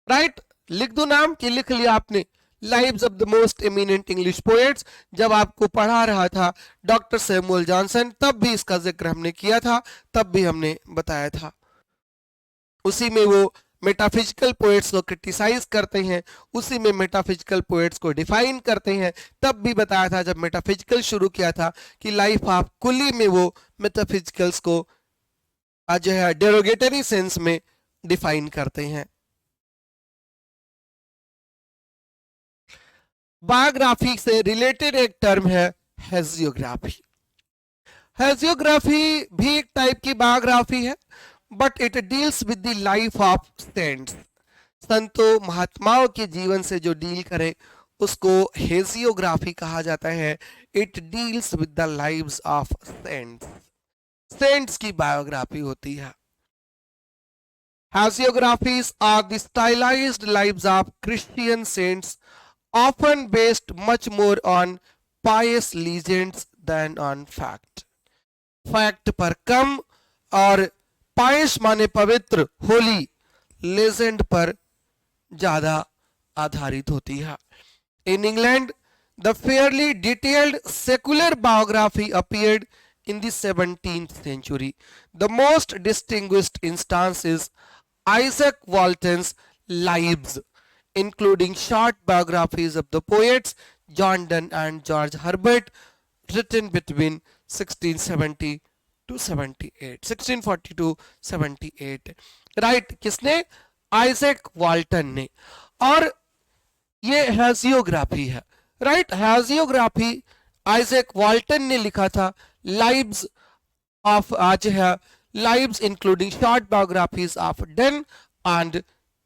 right. लिख दो नाम कि लिख लिया आपने? Lives of the most eminent English poets. जब आपको पढ़ा रहा था डॉक्टर सैमुअल जॉनसन तब भी इसका जिक्र हमने किया था, तब भी हमने बताया था। उसी में वो मेटाफिजिकल पोएट्स को क्रिटिसाइज करते हैं, उसी में मेटाफिजिकल पोएट्स को डिफाइन करते हैं। तब भी बताया था जब मेटाफिजिकल शुरू किया था कि लाइफ ऑफ कुली में वो मेटाफिजिकल्स को जो है डेरोगेटरी सेंस में डिफाइन करते हैं। बायोग्राफी से रिलेटेड एक टर्म है हेजियोग्राफी। हेजियोग्राफी भी एक टाइप की बायोग्राफी है, but it deals with the life of cents. संतों महात्माओं के जीवन से जो डील करे उसको हेजियोग्राफी कहा जाता है। It deals with the lives of saints, saints की बायोग्राफी होती है। Hagiographies are the stylized lives of Christian saints, often based much more on pious legends than on fact. Fact पर कम और पायस माने पवित्र, होली, लेजेंड पर ज्यादा आधारित होती है। In England, the fairly detailed secular biography appeared in the 17th century. The most distinguished instance is Isaac Walton's Lives, including short biographies of the poets John Donne and George Herbert, written between 1670 to 78, 1640 to 78, right right, किसने? Isaac Walton ने। और ये हेजियोग्राफी है, right. हेजियोग्राफी Isaac Walton ने लिखा था। Lives of आज है lives including short biographies of Donne and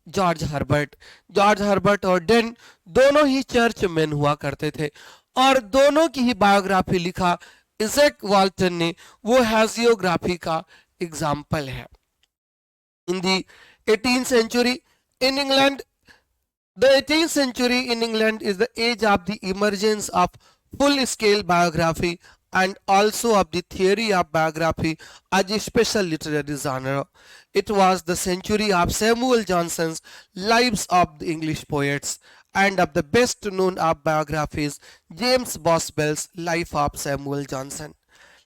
George Herbert. George Herbert और डेन दोनों ही चर्च मैन हुआ करते थे और दोनों की ही बायोग्राफी लिखा इज़ेक वाल्टन ने। वो हेजियोग्राफी का एग्जाम्पल है। इन दी 18th century in England, the 18th century in England is the age of the emergence of full-scale biography and also of the theory of biography as a special literary genre. It was the century of Samuel Johnson's Lives of the English Poets and of the best known of biographies, James Boswell's Life of Samuel Johnson.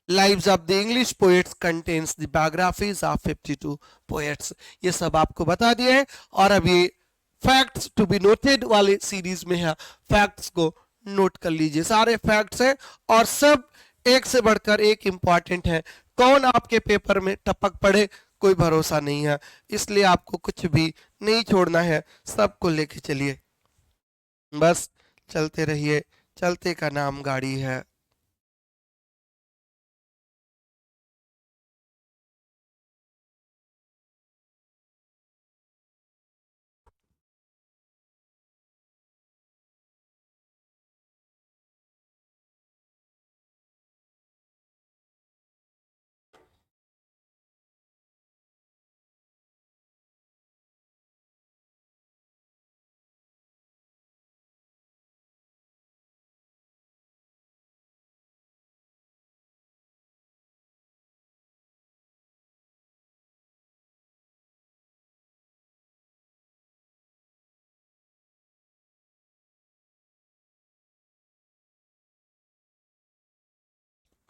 Lives of the English poets contains the biographies of 52 poets. ये सब आपको बता दिया है और अब ये facts to be noted वाले सीरीज में है। फैक्ट्स को नोट कर लीजिए, सारे फैक्ट्स हैं और सब एक से बढ़कर एक इंपॉर्टेंट है। कौन आपके पेपर में टपक पड़े कोई भरोसा नहीं है, इसलिए आपको कुछ भी नहीं छोड़ना है, सबको लेके चलिए, बस चलते रहिए। चलते का नाम गाड़ी है।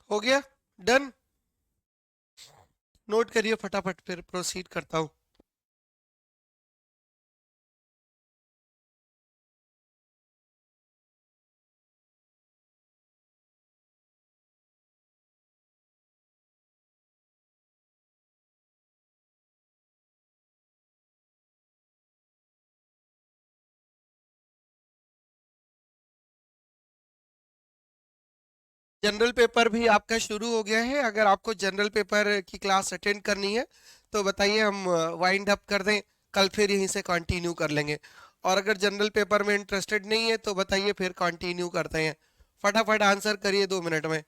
हो गया, डन। नोट करिए फटाफट, फिर प्रोसीड करता हूं। जनरल पेपर भी आपका शुरू हो गया है। अगर आपको जनरल पेपर की क्लास अटेंड करनी है तो बताइए, हम वाइंड अप कर दें, कल फिर यहीं से कंटिन्यू कर लेंगे। और अगर जनरल पेपर में इंटरेस्टेड नहीं है तो बताइए, फिर कंटिन्यू करते हैं। फटाफट आंसर करिए 2 मिनट में।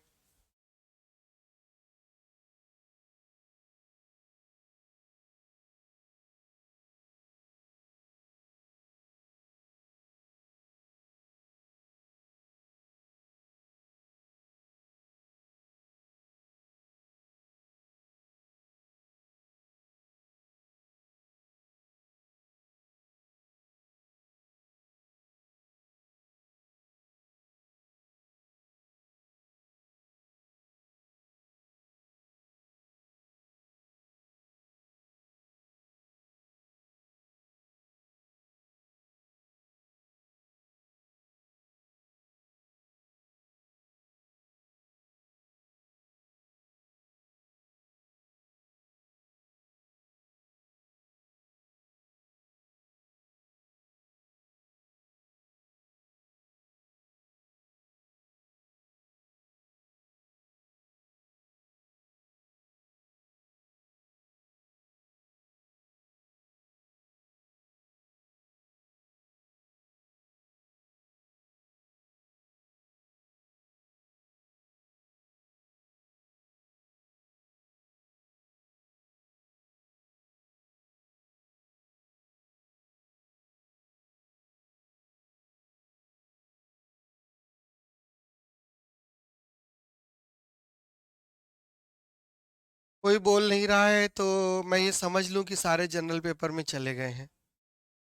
कोई बोल नहीं रहा है तो मैं ये समझ लूं कि सारे जनरल पेपर में चले गए हैं,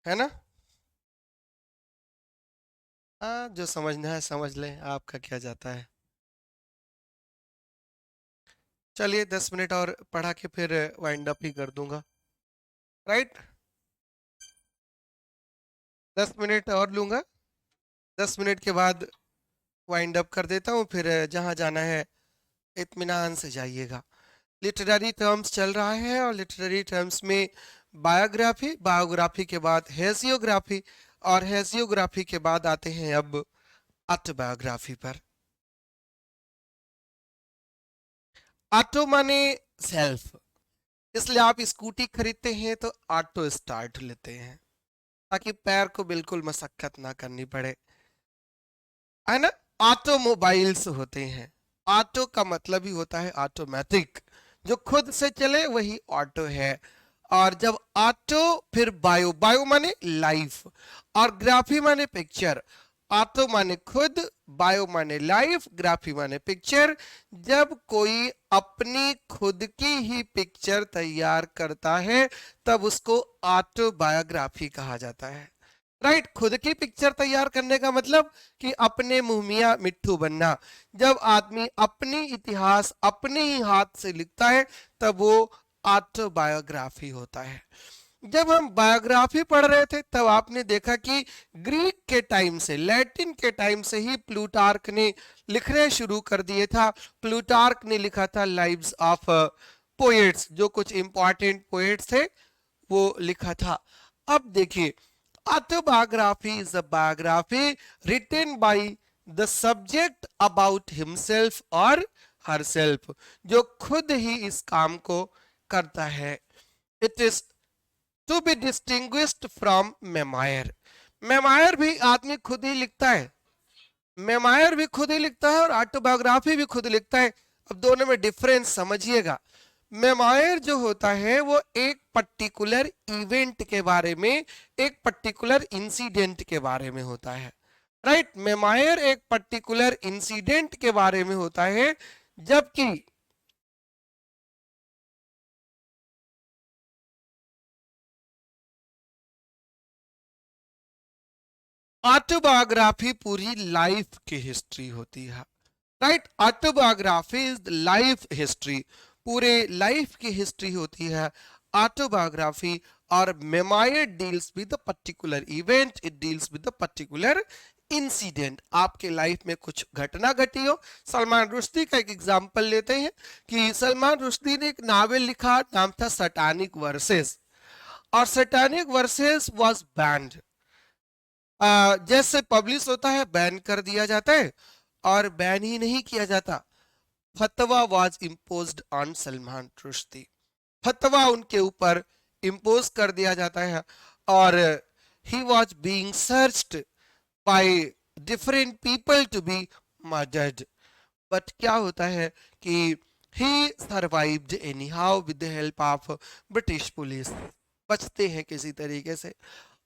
है ना? हाँ, जो समझना है समझ लें, आपका क्या जाता है। चलिए 10 मिनट और पढ़ा के फिर वाइंड अप ही कर दूंगा। राइट, 10 मिनट और लूंगा। 10 मिनट के बाद वाइंड अप कर देता हूँ, फिर जहाँ जाना है इत्मीनान से जाइएगा। लिटरेरी टर्म्स चल रहा है, और लिटरेरी टर्म्स में बायोग्राफी, बायोग्राफी के बाद हेजियोग्राफी, और हेजियोग्राफी के बाद आते हैं अब ऑटोबायोग्राफी पर। ऑटो माने सेल्फ, इसलिए आप स्कूटी खरीदते हैं तो ऑटो स्टार्ट लेते हैं, ताकि पैर को बिल्कुल मशक्कत ना करनी पड़े, है ना? ऑटोमोबाइल्स होते हैं। ऑटो का मतलब ही होता है ऑटोमेटिक, जो खुद से चले वही ऑटो है। और जब ऑटो, फिर बायो, बायो माने लाइफ, और ग्राफी माने पिक्चर। ऑटो माने खुद, बायो माने लाइफ, ग्राफी माने पिक्चर। जब कोई अपनी खुद की ही पिक्चर तैयार करता है तब उसको ऑटोबायोग्राफी कहा जाता है। राइट, खुद की पिक्चर तैयार करने का मतलब कि अपने मुंह मियां मिट्ठू बनना। जब आदमी अपनी इतिहास अपने ही हाथ से लिखता है तब वो ऑटोबायोग्राफी होता है। जब हम बायोग्राफी पढ़ रहे थे तब आपने देखा कि ग्रीक के टाइम से, लैटिन के टाइम से ही प्लूटार्क ने लिखने शुरू कर दिए था। प्लूटार्क ने लिखा था लाइव्स ऑफ पोएट्स, जो कुछ इंपॉर्टेंट पोएट्स थे वो लिखा था। अब देखिए, autobiography is a biography written by the subject about himself or herself, जो खुद ही इस काम को करता है। It is to be distinguished from memoir। Memoir भी आदमी खुद ही लिखता है, मेमायर भी खुद ही लिखता है और ऑटोबायोग्राफी भी खुद लिखता है। अब दोनों में डिफरेंस समझिएगा। मेमायर जो होता है वो एक पर्टिकुलर इवेंट के बारे में, एक पर्टिकुलर इंसिडेंट के बारे में होता है। राइट, मेमायर एक पर्टिकुलर इंसिडेंट के बारे में होता है, जबकि ऑटोबायोग्राफी पूरी लाइफ की हिस्ट्री होती है। Right, autobiography is life history, पूरे लाइफ की हिस्ट्री होती है ऑटोबायोग्राफी। और memoir deals with the particular event, it deals with the particular incident. आपके लाइफ में कुछ घटना घटी हो। सलमान रुश्दी का एक एग्जांपल लेते हैं कि सलमान रुश्दी ने एक नावल लिखा, नाम था सैटानिक वर्सेस, और सैटानिक वर्सेस वाज बैंड। जैसे पब्लिश होता है बैन कर दिया जाता है, और बैन ही नहीं किया जाता, फतवा was imposed on Salman Rushdie, फतवा उनके ऊपर इम्पोज कर दिया जाता है और he was being searched by different people to be murdered. But क्या होता है कि he survived anyhow with the help of British police, बचते हैं किसी तरीके से।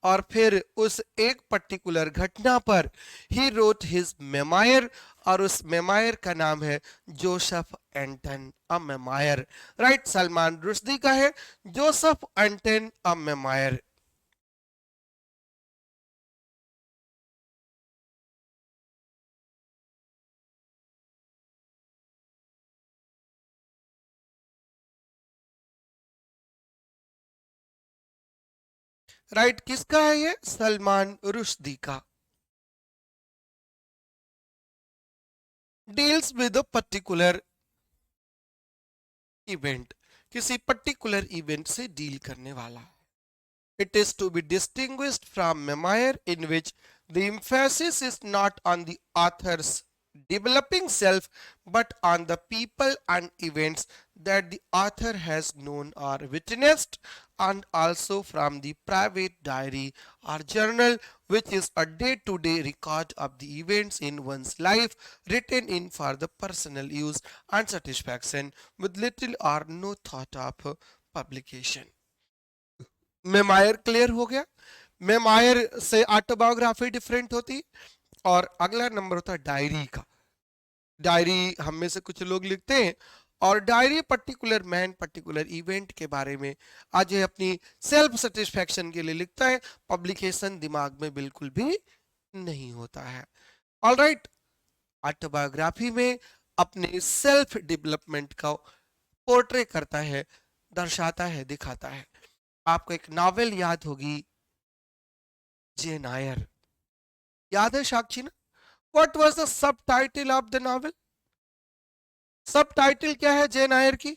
और फिर उस एक पर्टिकुलर घटना पर ही रोट हिज मेमायर, और उस मेमायर का नाम है जोसेफ एंटन अ मेमायर। राइट, सलमान रुश्दी का है जोसेफ एंटन अ मेमायर। राइट, किसका है ये? सलमान रुश्दी का। Deals with a particular event, किसी पर्टिकुलर इवेंट से डील करने वाला है। It is to be distinguished from memoir, in which the emphasis is not on the author's developing self but on the people and events that the author has known or witnessed, and also from the private diary or journal, which is a day-to-day record of the events in one's life written in for the personal use and satisfaction with little or no thought of publication। Memoir clear हो गया। Memoir से autobiography different होती। और अगला number होता है diary का। Diary हम में से कुछ लोग लिखते हैं और diary particular man particular event के बारे में आज ये अपनी सेल्फ सेटिस्फेक्शन के लिए लिखता है, पब्लिकेशन दिमाग में बिल्कुल भी नहीं होता है। ऑलराइट, ऑटोबायोग्राफी में अपने सेल्फ डेवलपमेंट का पोर्ट्रे करता है, दर्शाता है, दिखाता है। आपको एक नॉवेल याद होगी, जेन आयर, याद है साक्षी ना? What was the subtitle of the novel? Subtitle क्या है जेन आयर की?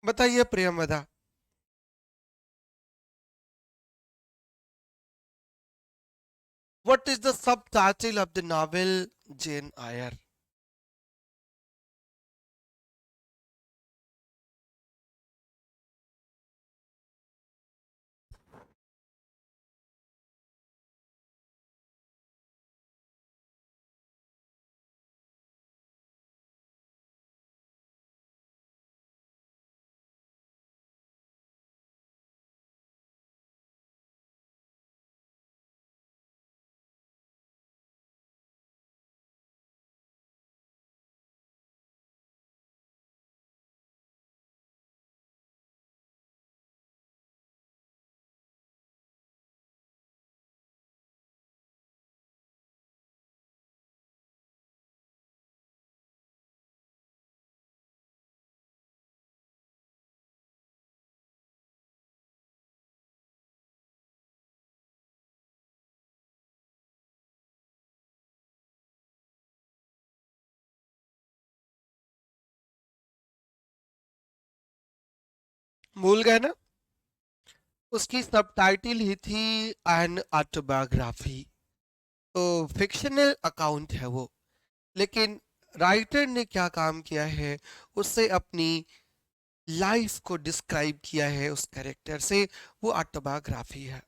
बताइए Priyamvada. What is the subtitle of the novel Jane Eyre? भूल गए ना? उसकी सब टाइटल ही थी एन ऑटोबायोग्राफी। तो फिक्शनल अकाउंट है वो, लेकिन राइटर ने क्या काम किया है, उससे अपनी लाइफ को डिस्क्राइब किया है उस कैरेक्टर से, वो ऑटोबायोग्राफी है।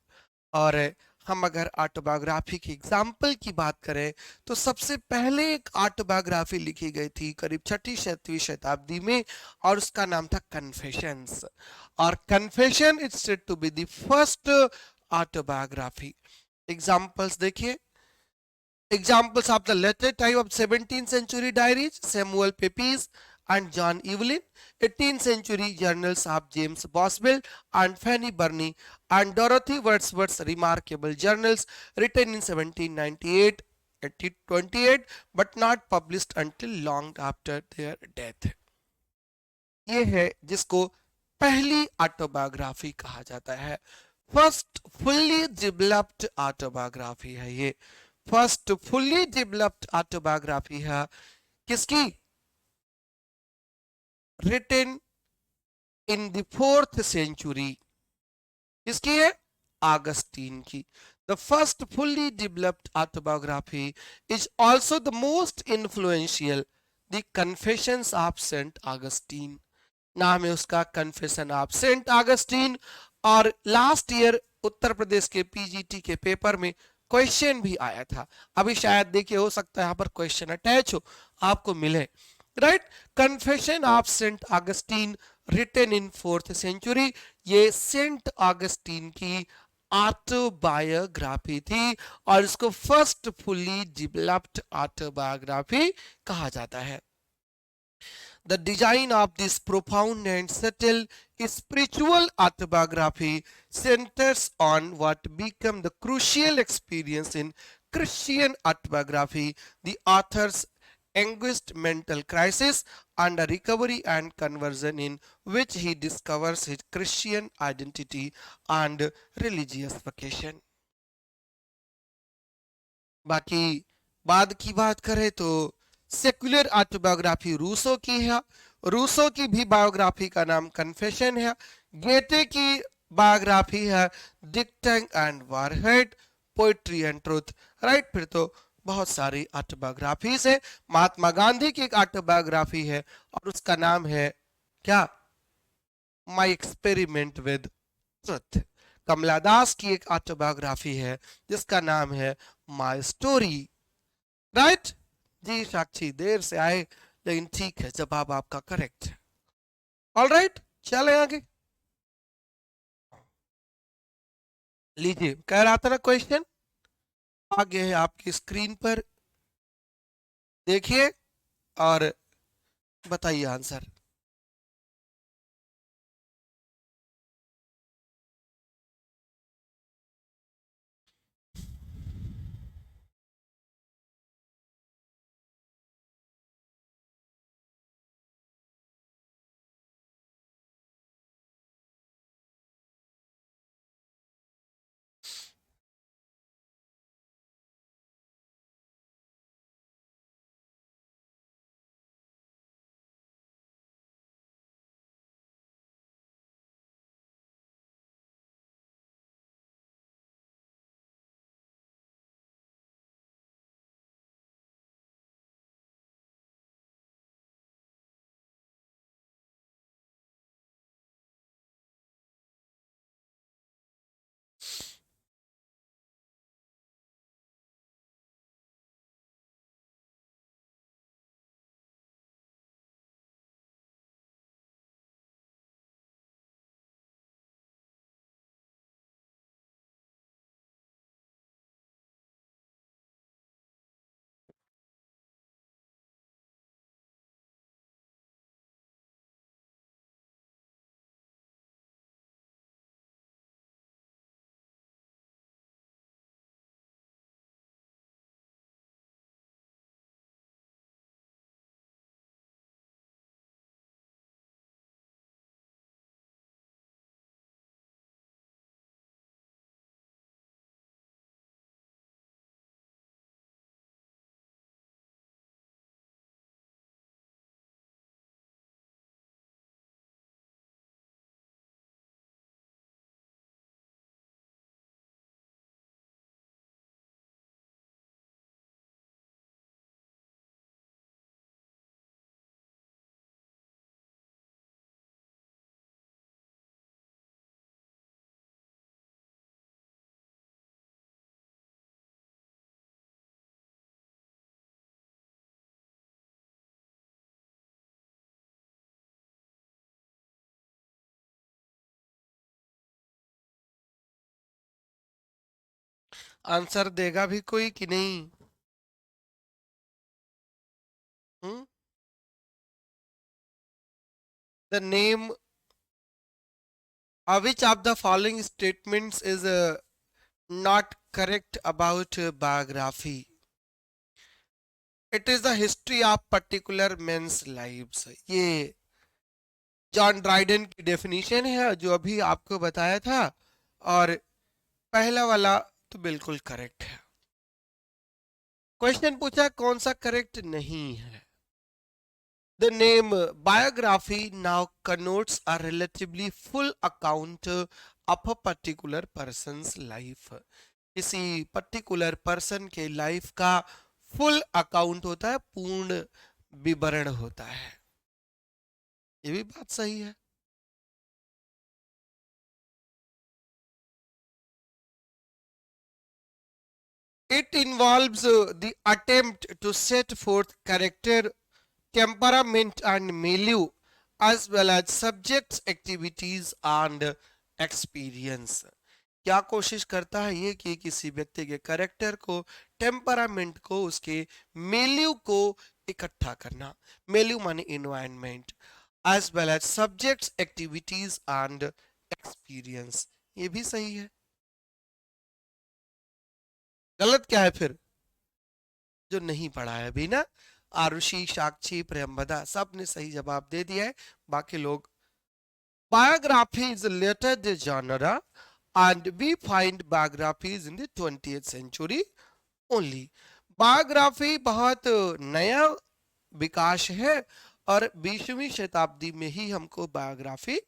और हम अगर ऑटोबायोग्राफी की एग्जाम्पल की बात करें तो सबसे पहले एक ऑटोबायोग्राफी लिखी गई थी करीब 6वीं-7वीं शताब्दी में, और उसका नाम था कन्फेशंस। और confession is said to be the first autobiography. Examples देखिए, examples of the later type of 17th century diaries, Samuel Pepys and John Evelyn, 18th century journals of James Boswell and Fanny Burney, and Dorothy Wordsworth's remarkable journals written in 1798, 1828, but not published until long after their death। ये है जिसको पहली autobiography कहा जाता है। First fully developed autobiography है ये। First fully developed autobiography है किसकी? Written in the 4th century. किसकी है? ऑगस्टीन की। The first fully developed autobiography is also the most influential, The Confessions of St. Augustine. नाम है उसका कन्फेशन ऑफ सेंट ऑगस्टीन। और लास्ट ईयर उत्तर प्रदेश के पीजीटी के पेपर में क्वेश्चन भी आया था। अभी शायद देखिए हो सकता है यहाँ पर क्वेश्चन अटैच हो, आपको मिले। Right, confession of saint Augustine written in 4th century. ये सेंट ऑगस्टीन की ऑटोबायोग्राफी थी और इसको फर्स्ट फुली डेवलप्ड ऑटोबायोग्राफी कहा जाता है। The design of this profound and subtle spiritual autobiography centers on what became the crucial experience in Christian autobiography, the author's anguished mental crisis and a recovery and conversion in which he discovers his Christian identity and religious vocation. बाकी बाद की बात करें तो secular autobiography Rousseau की है। Rousseau की भी बायोग्राफी का नाम कन्फेशन है। गेटे की बायोग्राफी है Dichtung and Wahrheit, poetry and truth. Right, फिर तो बहुत सारी ऑटोबायोग्राफीज है। महात्मा गांधी की एक ऑटोबायोग्राफी है और उसका नाम है क्या, माई एक्सपेरिमेंट विद ट्रुथ। कमला दास की एक ऑटोबायोग्राफी है जिसका नाम है माई स्टोरी। राइट जी साक्षी, देर से आए लेकिन ठीक है, जवाब आपका करेक्ट है। ऑल राइट, चले आगे। लीजिए, कह रहा था ना क्वेश्चन आगे है आपकी स्क्रीन पर, देखिए और बताइए आंसर। आंसर देगा भी कोई कि नहीं? The name which of the following statements is not correct about biography? It is the history of particular men's lives. ये जॉन ड्राइडन की डेफिनेशन है जो अभी आपको बताया था, और पहला वाला तो बिल्कुल करेक्ट है। क्वेश्चन पूछा कौन सा करेक्ट नहीं है। The name biography now connotes a relatively full account of a particular person's life. किसी पर्टिकुलर पर्सन के लाइफ का फुल अकाउंट होता है, पूर्ण विवरण होता है। ये भी बात सही है। It involves the attempt to set forth character, temperament and milieu as well as subjects, activities and experience. क्या कोशिश करता है ये कि किसी व्यक्ति के कैरेक्टर को, टेम्परामेंट को, उसके मेल्यू को इकट्ठा करना। मेल्यू माने environment, as well as subjects, activities and experience. ये भी सही है। गलत क्या है फिर? जो नहीं पढ़ा है अभी ना, आरुषि, साक्षी, प्रेमवदा, सब ने सही जवाब दे दिया है। बाकी लोग, biography is a later genre and we find biographies in the 20th century only. Biography बहुत नया विकास है और 20वीं शताब्दी में ही हमको बायोग्राफी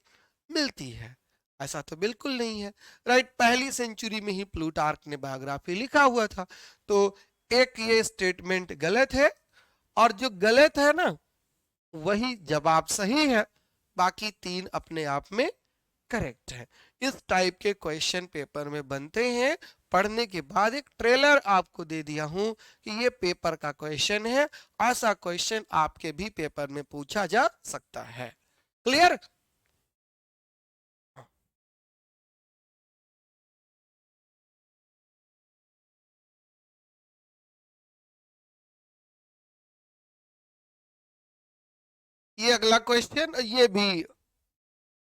मिलती है। ऐसा तो बिल्कुल नहीं है, राइट। पहली सेंचुरी में ही प्लूटार्क ने बायोग्राफी लिखा हुआ था। तो एक ये स्टेटमेंट गलत है, और जो गलत है ना वही जवाब सही है, बाकी तीन अपने आप में करेक्ट है। इस टाइप के क्वेश्चन पेपर में बनते हैं। पढ़ने के बाद एक ट्रेलर आपको दे दिया हूं कि ये पेपर का क्वेश्चन है, ऐसा क्वेश्चन आपके भी पेपर में पूछा जा सकता है। क्लियर? ये अगला क्वेश्चन, ये भी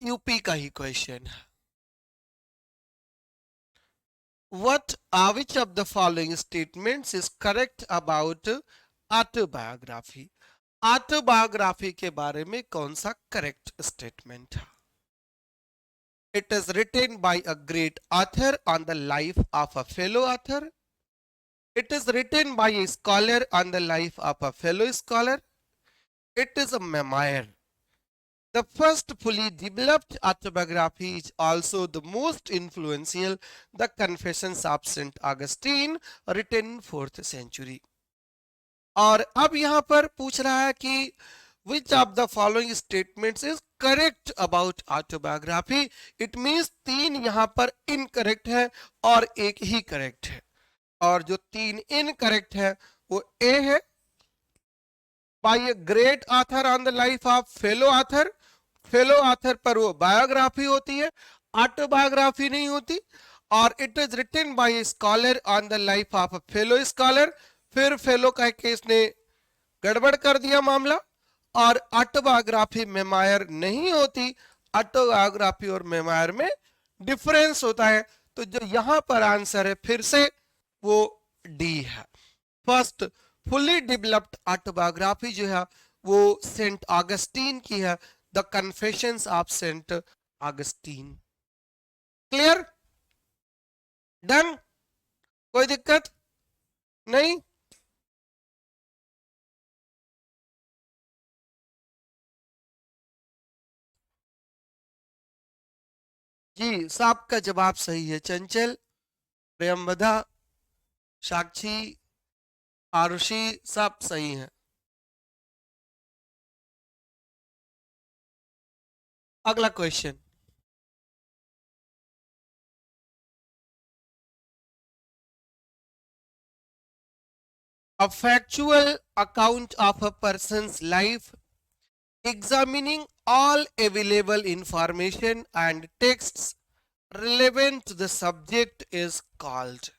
यूपी का ही क्वेश्चन है। Which of the following statements is correct about autobiography? Autobiography के बारे में कौन सा करेक्ट स्टेटमेंट है? It is written by a great author on the life of a fellow author. It is written by a scholar on the life of a fellow scholar. It is a memoir. The first fully developed autobiography is also the most influential, The Confessions of St. Augustine, written in 4th century. और अब यहां पर पूछ रहा है कि which of the following statements is correct about autobiography? It means तीन यहां पर इनकरेक्ट है और एक ही करेक्ट है, और जो तीन इनकरेक्ट है वो ए है, by a great author on the life of fellow author। Fellow author पर वो बायोग्राफी होती है, ऑटोबायोग्राफी नहीं होती। और it is written by a scholar on the life of a fellow scholar, फिर फेलो का केस ने गड़बड़ कर दिया मामला। और ऑटोबायोग्राफी मेमायर नहीं होती, ऑटोबायोग्राफी और मेमायर में डिफरेंस होता है। तो जो यहां पर आंसर है फिर से वो डी है। फर्स्ट फुली डेवलप्ड ऑटोबायोग्राफी जो है वो सेंट ऑगस्टीन की है, the confessions of saint Augustine. Clear? Done? कोई दिक्कत नहीं? जी, सबका जवाब सही है। चंचल, प्रेमवदा, साक्षी, आरुषि, सब सही है। अगला question, a factual account of a person's life examining all available information and texts relevant to the subject is called।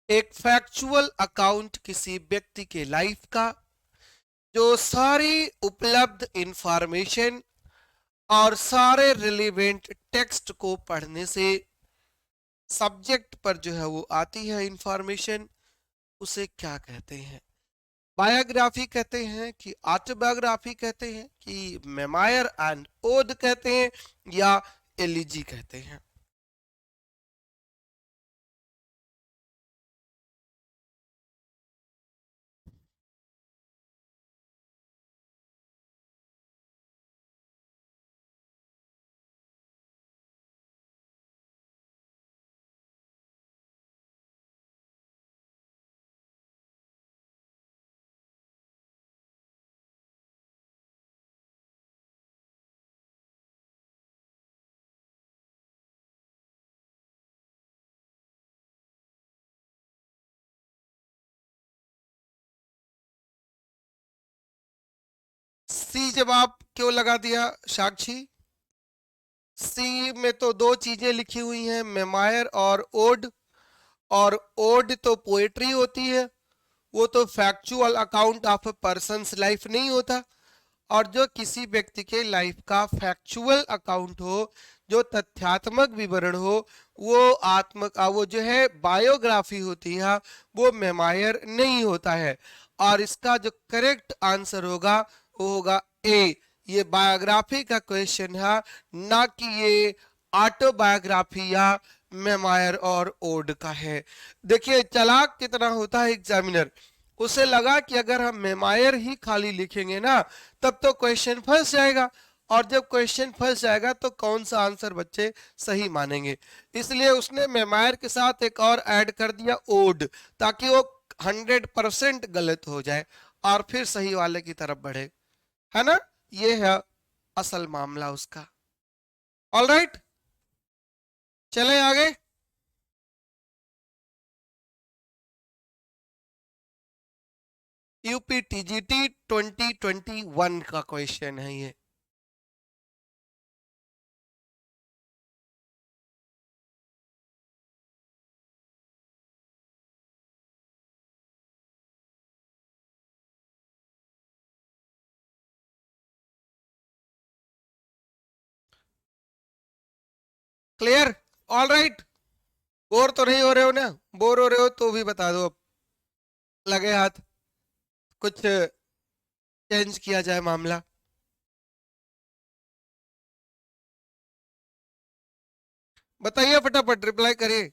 एक फैक्चुअल अकाउंट किसी व्यक्ति के लाइफ का जो सारी उपलब्ध इंफॉर्मेशन और सारे रिलेवेंट टेक्स्ट को पढ़ने से सब्जेक्ट पर जो है वो आती है इंफॉर्मेशन, उसे क्या कहते हैं? बायोग्राफी कहते हैं कि ऑटोबायोग्राफी कहते हैं कि मेमायर एंड ओड कहते हैं या एलिजी कहते हैं? सी जवाब क्यों लगा दिया साक्षी? सी में तो दो चीजें लिखी हुई हैं, मेमायर और ओड। और ओड तो पोएट्री होती है, वो तो factual account of a persons life नहीं होता। और जो किसी व्यक्ति के लाइफ का फैक्चुअल अकाउंट हो, जो तथ्यात्मक विवरण हो, वो जो है बायोग्राफी होती है, वो मेमायर नहीं होता है। और इसका जो करेक्ट आंसर होगा वो होगा ए। ये बायोग्राफी का क्वेश्चन है, ना कि ये ऑटोबायोग्राफी या मेमायर और ओड का है। देखिए चालाक कितना होता है एग्जामिनर, उसे लगा कि अगर हम मेमायर ही खाली लिखेंगे ना तब तो क्वेश्चन फंस जाएगा। और जब क्वेश्चन फंस जाएगा तो कौन सा आंसर बच्चे सही मानेंगे, इसलिए उसने मेमायर के साथ एक और ऐड कर दिया ओड, ताकि वो 100% गलत हो जाए और फिर सही वाले की तरफ बढ़े, है ना। ये है असल मामला उसका। ऑल राइट, चले आगे। यूपीटीजीटी 2021 का क्वेश्चन है ये। क्लियर? ऑल राइट, बोर तो नहीं हो रहे हो ना? बोर हो रहे हो तो भी बता दो, अब लगे हाथ कुछ चेंज किया जाए मामला। बताइए, फटाफट रिप्लाई करिए।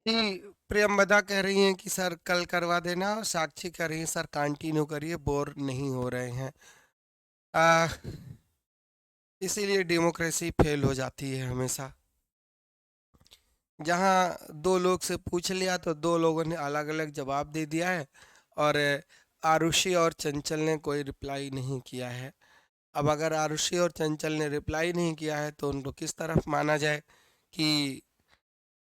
जी, प्रियंवदा कह रही हैं कि सर कल करवा देना, और साक्षी कह रही है सर कंटिन्यू करिए, बोर नहीं हो रहे हैं। आ, इसीलिए डेमोक्रेसी फेल हो जाती है हमेशा। जहाँ दो लोग से पूछ लिया तो दो लोगों ने अलग अलग जवाब दे दिया है, और आरुषि और चंचल ने कोई रिप्लाई नहीं किया है। अब अगर आरुषि और चंचल ने रिप्लाई नहीं किया है तो उनको किस तरफ माना जाए कि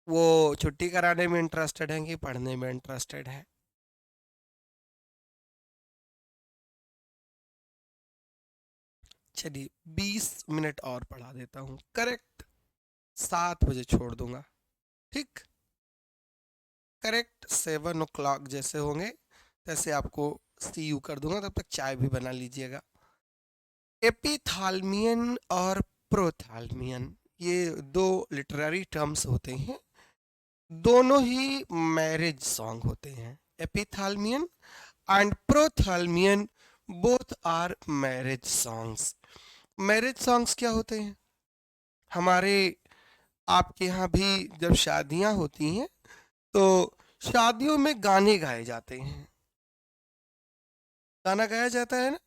वो छुट्टी कराने में इंटरेस्टेड हैं कि पढ़ने में इंटरेस्टेड है। चलिए 20 मिनट और पढ़ा देता हूँ, करेक्ट 7 बजे छोड़ दूंगा। ठीक, करेक्ट 7 o'clock जैसे होंगे तैसे आपको सी यू कर दूंगा, तब तक चाय भी बना लीजिएगा। एपिथालमियन और प्रोथालमियन, ये दो लिटरेरी टर्म्स होते हैं, दोनों ही मैरिज सॉन्ग होते हैं। Epithalamion and prothalamion both are marriage songs. Marriage songs क्या होते हैं? हमारे आपके यहाँ भी जब शादियां होती हैं तो शादियों में गाने गाए जाते हैं, गाना गाया जाता है ना।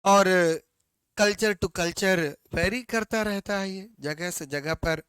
और कल्चर टू कल्चर वेरी करता रहता है, ये जगह से जगह पर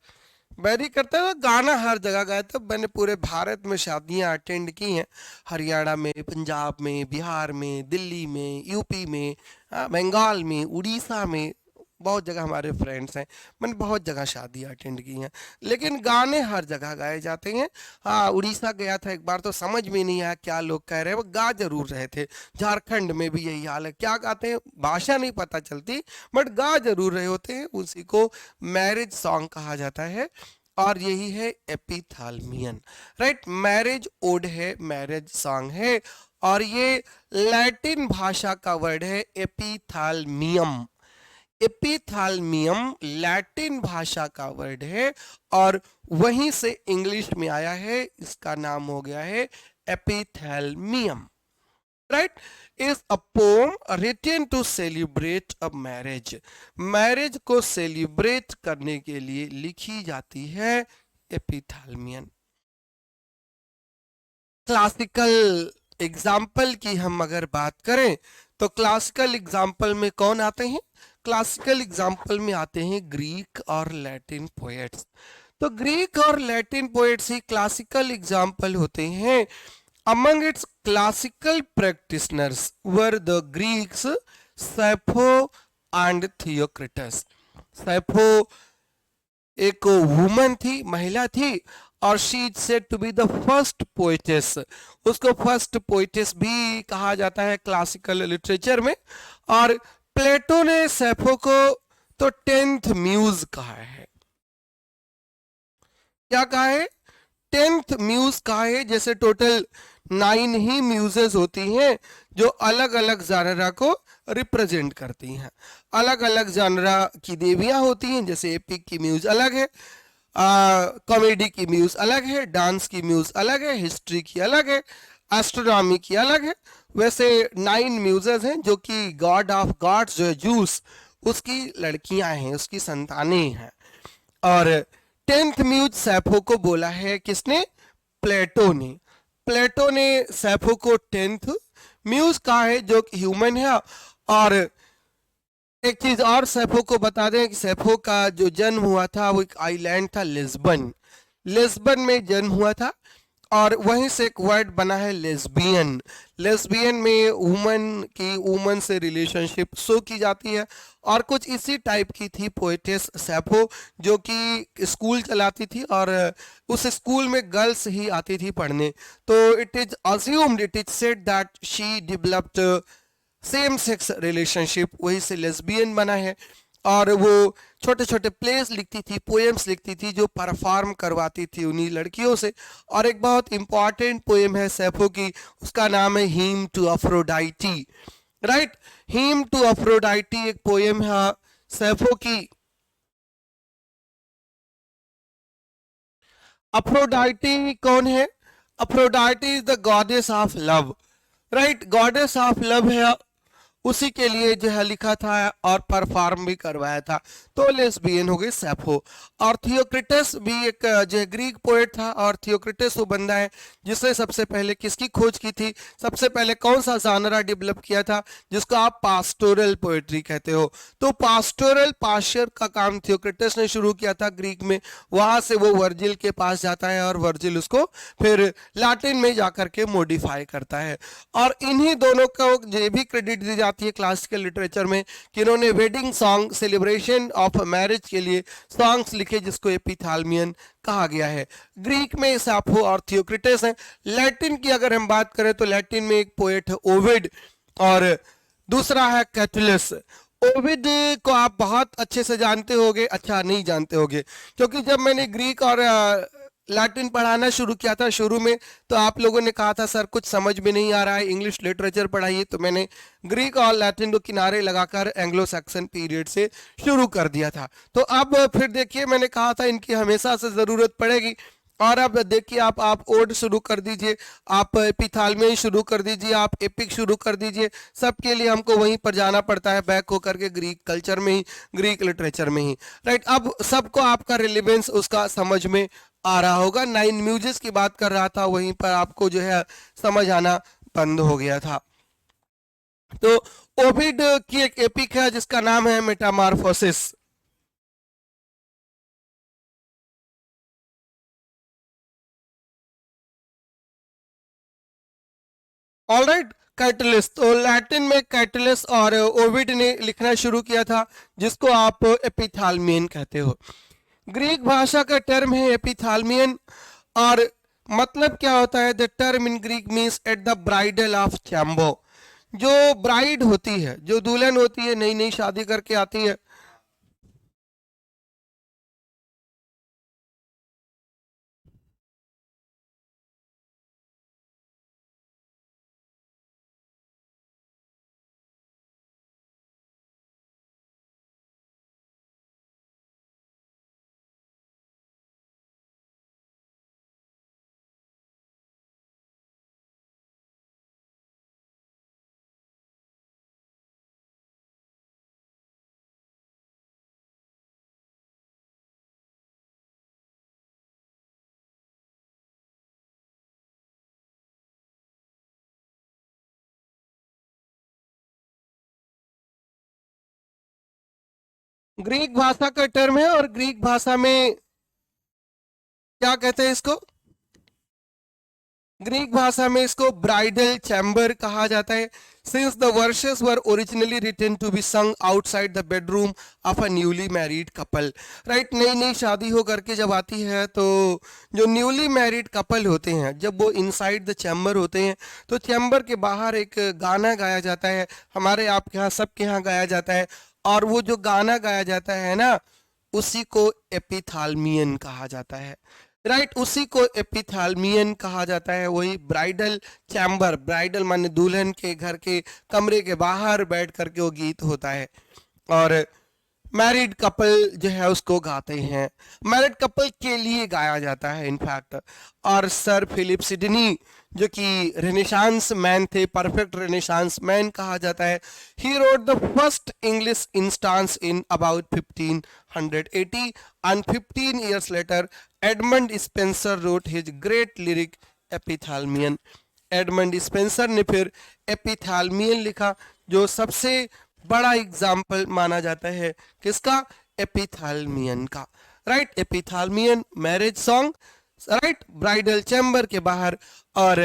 वेरी करता है। गाना हर जगह गाता है। मैंने पूरे भारत में शादियां अटेंड की हैं, हरियाणा में, पंजाब में, बिहार में, दिल्ली में, यूपी में, बंगाल में, उड़ीसा में, बहुत जगह हमारे फ्रेंड्स हैं। मैंने बहुत जगह शादियां अटेंड की हैं, लेकिन गाने हर जगह गाए जाते हैं। हाँ, उड़ीसा गया था एक बार तो समझ में नहीं आया क्या लोग कह रहे हैं, वो गा जरूर रहे थे। झारखंड में भी यही हाल है, क्या गाते हैं भाषा नहीं पता चलती, बट गा जरूर रहे होते हैं। उसी को मैरिज सॉन्ग कहा जाता है, और यही है एपिथालमियन। राइट, मैरिज ओड है, मैरिज सॉन्ग है, और ये लैटिन भाषा का वर्ड है एपिथालमियम। एपिथालमियम लैटिन भाषा का वर्ड है, और वहीं से इंग्लिश में आया है, इसका नाम हो गया है epithalamium. Right, is a poem written to celebrate a marriage. Marriage को सेलिब्रेट करने के लिए लिखी जाती है एपिथालमियन। क्लासिकल एग्जाम्पल की हम अगर बात करें तो क्लासिकल एग्जाम्पल में कौन आते हैं? क्लासिकल एग्जाम्पल में आते हैं ग्रीक और लैटिन पोएट्स। तो ग्रीक और लैटिन पोएट्स ही क्लासिकल एग्जाम्पल होते हैं। Among its classical practitioners were the Greeks Sappho and Theocritus. Sappho एक वुमन थी, महिला थी, और she is said to be the first poetess. उसको फर्स्ट पोएटेस भी कहा जाता है क्लासिकल लिटरेचर में। और प्लेटो ने सैफो को तो 10th म्यूज कहा है। क्या कहा है? 10th म्यूज कहा है। जैसे टोटल 9 ही म्यूजेस होती हैं जो अलग अलग जानरा को रिप्रेजेंट करती हैं। अलग अलग जानरा की देवियां होती हैं, जैसे एपिक की म्यूज अलग है, कॉमेडी की म्यूज अलग है, डांस की म्यूज अलग है, हिस्ट्री की अलग है, एस्ट्रोनॉमी की अलग है। वैसे 9 म्यूजेस हैं जो कि गॉड ऑफ गॉड्स जो है जूस, उसकी लड़कियां हैं, उसकी संतानें हैं। और 10th म्यूज सैफो को बोला है किसने? प्लेटो ने। प्लेटो ने सैफो को 10th म्यूज कहा है जो ह्यूमन है। और एक चीज और सैफो को बता दें कि सैफो का जो जन्म हुआ था वो एक आइलैंड था लिस्बन, लिस्बन में जन्म हुआ था, और वहीं से एक वर्ड बना है लेस्बियन। लेस्बियन में वुमन की वुमन से रिलेशनशिप शो की जाती है। और कुछ इसी टाइप की थी पोएटेस सैफो, जो कि स्कूल चलाती थी, और उस स्कूल में गर्ल्स ही आती थी पढ़ने। तो it is assumed, it is said that she developed same sex relationship, वही से लेस्बियन बना है। और वो छोटे छोटे प्लेस लिखती थी, पोएम्स लिखती थी, जो परफॉर्म करवाती थी उन्हीं लड़कियों से। और एक बहुत इंपॉर्टेंट पोएम है सैफो की, उसका नाम है hymn to Aphrodite. Right, hymn to Aphrodite एक पोएम है सैफो की। अफ्रोडाइटी कौन है? Aphrodite is the goddess of love. Right, goddess of love है, उसी के लिए जो है लिखा था और परफॉर्म भी करवाया था। तो लेस्बियन हो गई सैफो। और थियोक्रिटस भी एक जो ग्रीक पोएट था, और थियोक्रिटस वो बंदा है जिसने सबसे पहले किसकी खोज की थी, सबसे पहले कौन सा जानरा डेवलप किया था जिसको आप पास्टोरल पोएट्री कहते हो। तो पास्टोरल पाशर का काम थियोक्रिटस ने शुरू किया था ग्रीक में। वहां से वो वर्जिल के पास जाता है और वर्जिल उसको फिर लैटिन में जाकर के मॉडिफाई करता है। और इन्हीं दोनों को ये भी क्रेडिट दी जाती है क्लासिकल लिटरेचर में कि इन्होंने wedding song, celebration of marriage के लिए सॉन्ग्स लिखे जिसको एपिथालमियन कहा गया है। ग्रीक में साफो और थियोक्रिटस है। लैटिन की अगर हम बात करें तो लैटिन में एक पोएट है ओविड, और दूसरा है कैटुलस। ओविड को आप बहुत अच्छे से जानते होगे, अच्छा नहीं जानते होगे, क्योंकि जब मैंने ग्रीक और लैटिन पढ़ाना शुरू किया था शुरू में, तो आप लोगों ने कहा था सर कुछ समझ में नहीं आ रहा है, इंग्लिश लिटरेचर पढ़ाइए। तो मैंने ग्रीक और लैटिन को किनारे लगाकर एंग्लो सैक्सन पीरियड से शुरू कर दिया था। तो अब फिर देखिए, मैंने कहा था इनकी हमेशा से ज़रूरत पड़ेगी। और अब देखिए, आप ओड शुरू कर दीजिए, आप एपिथालमियन शुरू कर दीजिए, आप एपिक शुरू कर दीजिए, सबके लिए हमको वहीं पर जाना पड़ता है, बैक होकर के ग्रीक कल्चर में ही, ग्रीक लिटरेचर में ही। राइट, अब सबको आपका रिलेवेंस उसका समझ में आ रहा होगा। 9 म्यूजिस की बात कर रहा था, वहीं पर आपको जो है समझ आना बंद हो गया था। तो ओविड की एक एपिक है जिसका नाम है मेटामार्फोसिस। ऑलराइट, कैटलिस्ट, तो लैटिन में कैटलिस्ट और ओविड ने लिखना शुरू किया था जिसको आप एपिथालमियन कहते हो। ग्रीक भाषा का टर्म है एपिथालमियन, और मतलब क्या होता है, the term in Greek means at the bridal of chamber. जो ब्राइड होती है, जो दुल्हन होती है, नई नई शादी करके आती है, ग्रीक भाषा का टर्म है। और ग्रीक भाषा में क्या कहते हैं इसको, ग्रीक भाषा में इसको ब्राइडल चैम्बर कहा जाता है। Since the verses were originally written to be sung outside the bedroom of a newly married couple. Right, नई नई शादी हो करके जब आती है तो जो न्यूली मैरिड कपल होते हैं, जब वो इनसाइड द चैम्बर होते हैं तो चैम्बर के बाहर एक गाना गाया जाता है। हमारे आपके यहाँ, सबके यहाँ गाया जाता है। और वो जो गाना गाया जाता है ना, उसी को एपिथालमियन कहा जाता है। राइट, उसी को एपिथालमियन कहा जाता है। वही ब्राइडल चैम्बर, ब्राइडल माने दुल्हन के घर के कमरे के बाहर बैठ करके वो गीत होता है, और मैरिड कपल जो है उसको गाते हैं, मैरिड कपल के लिए गाया जाता है इनफैक्ट। और सर फिलिप सिडनी जो कि रेनेसांस मैन थे, परफेक्ट रेनेसांस मैन कहा जाता है, he wrote the first English instance in about 1580 and 15 years later Edmund Spenser wrote his great lyric epithalamion. Edmund Spenser ने फिर एपिथालमियन लिखा, जो सबसे बड़ा एग्जाम्पल माना जाता है किसका, एपिथालमियन का। Right, epithalamion marriage song, right, bridal chamber के बाहर। और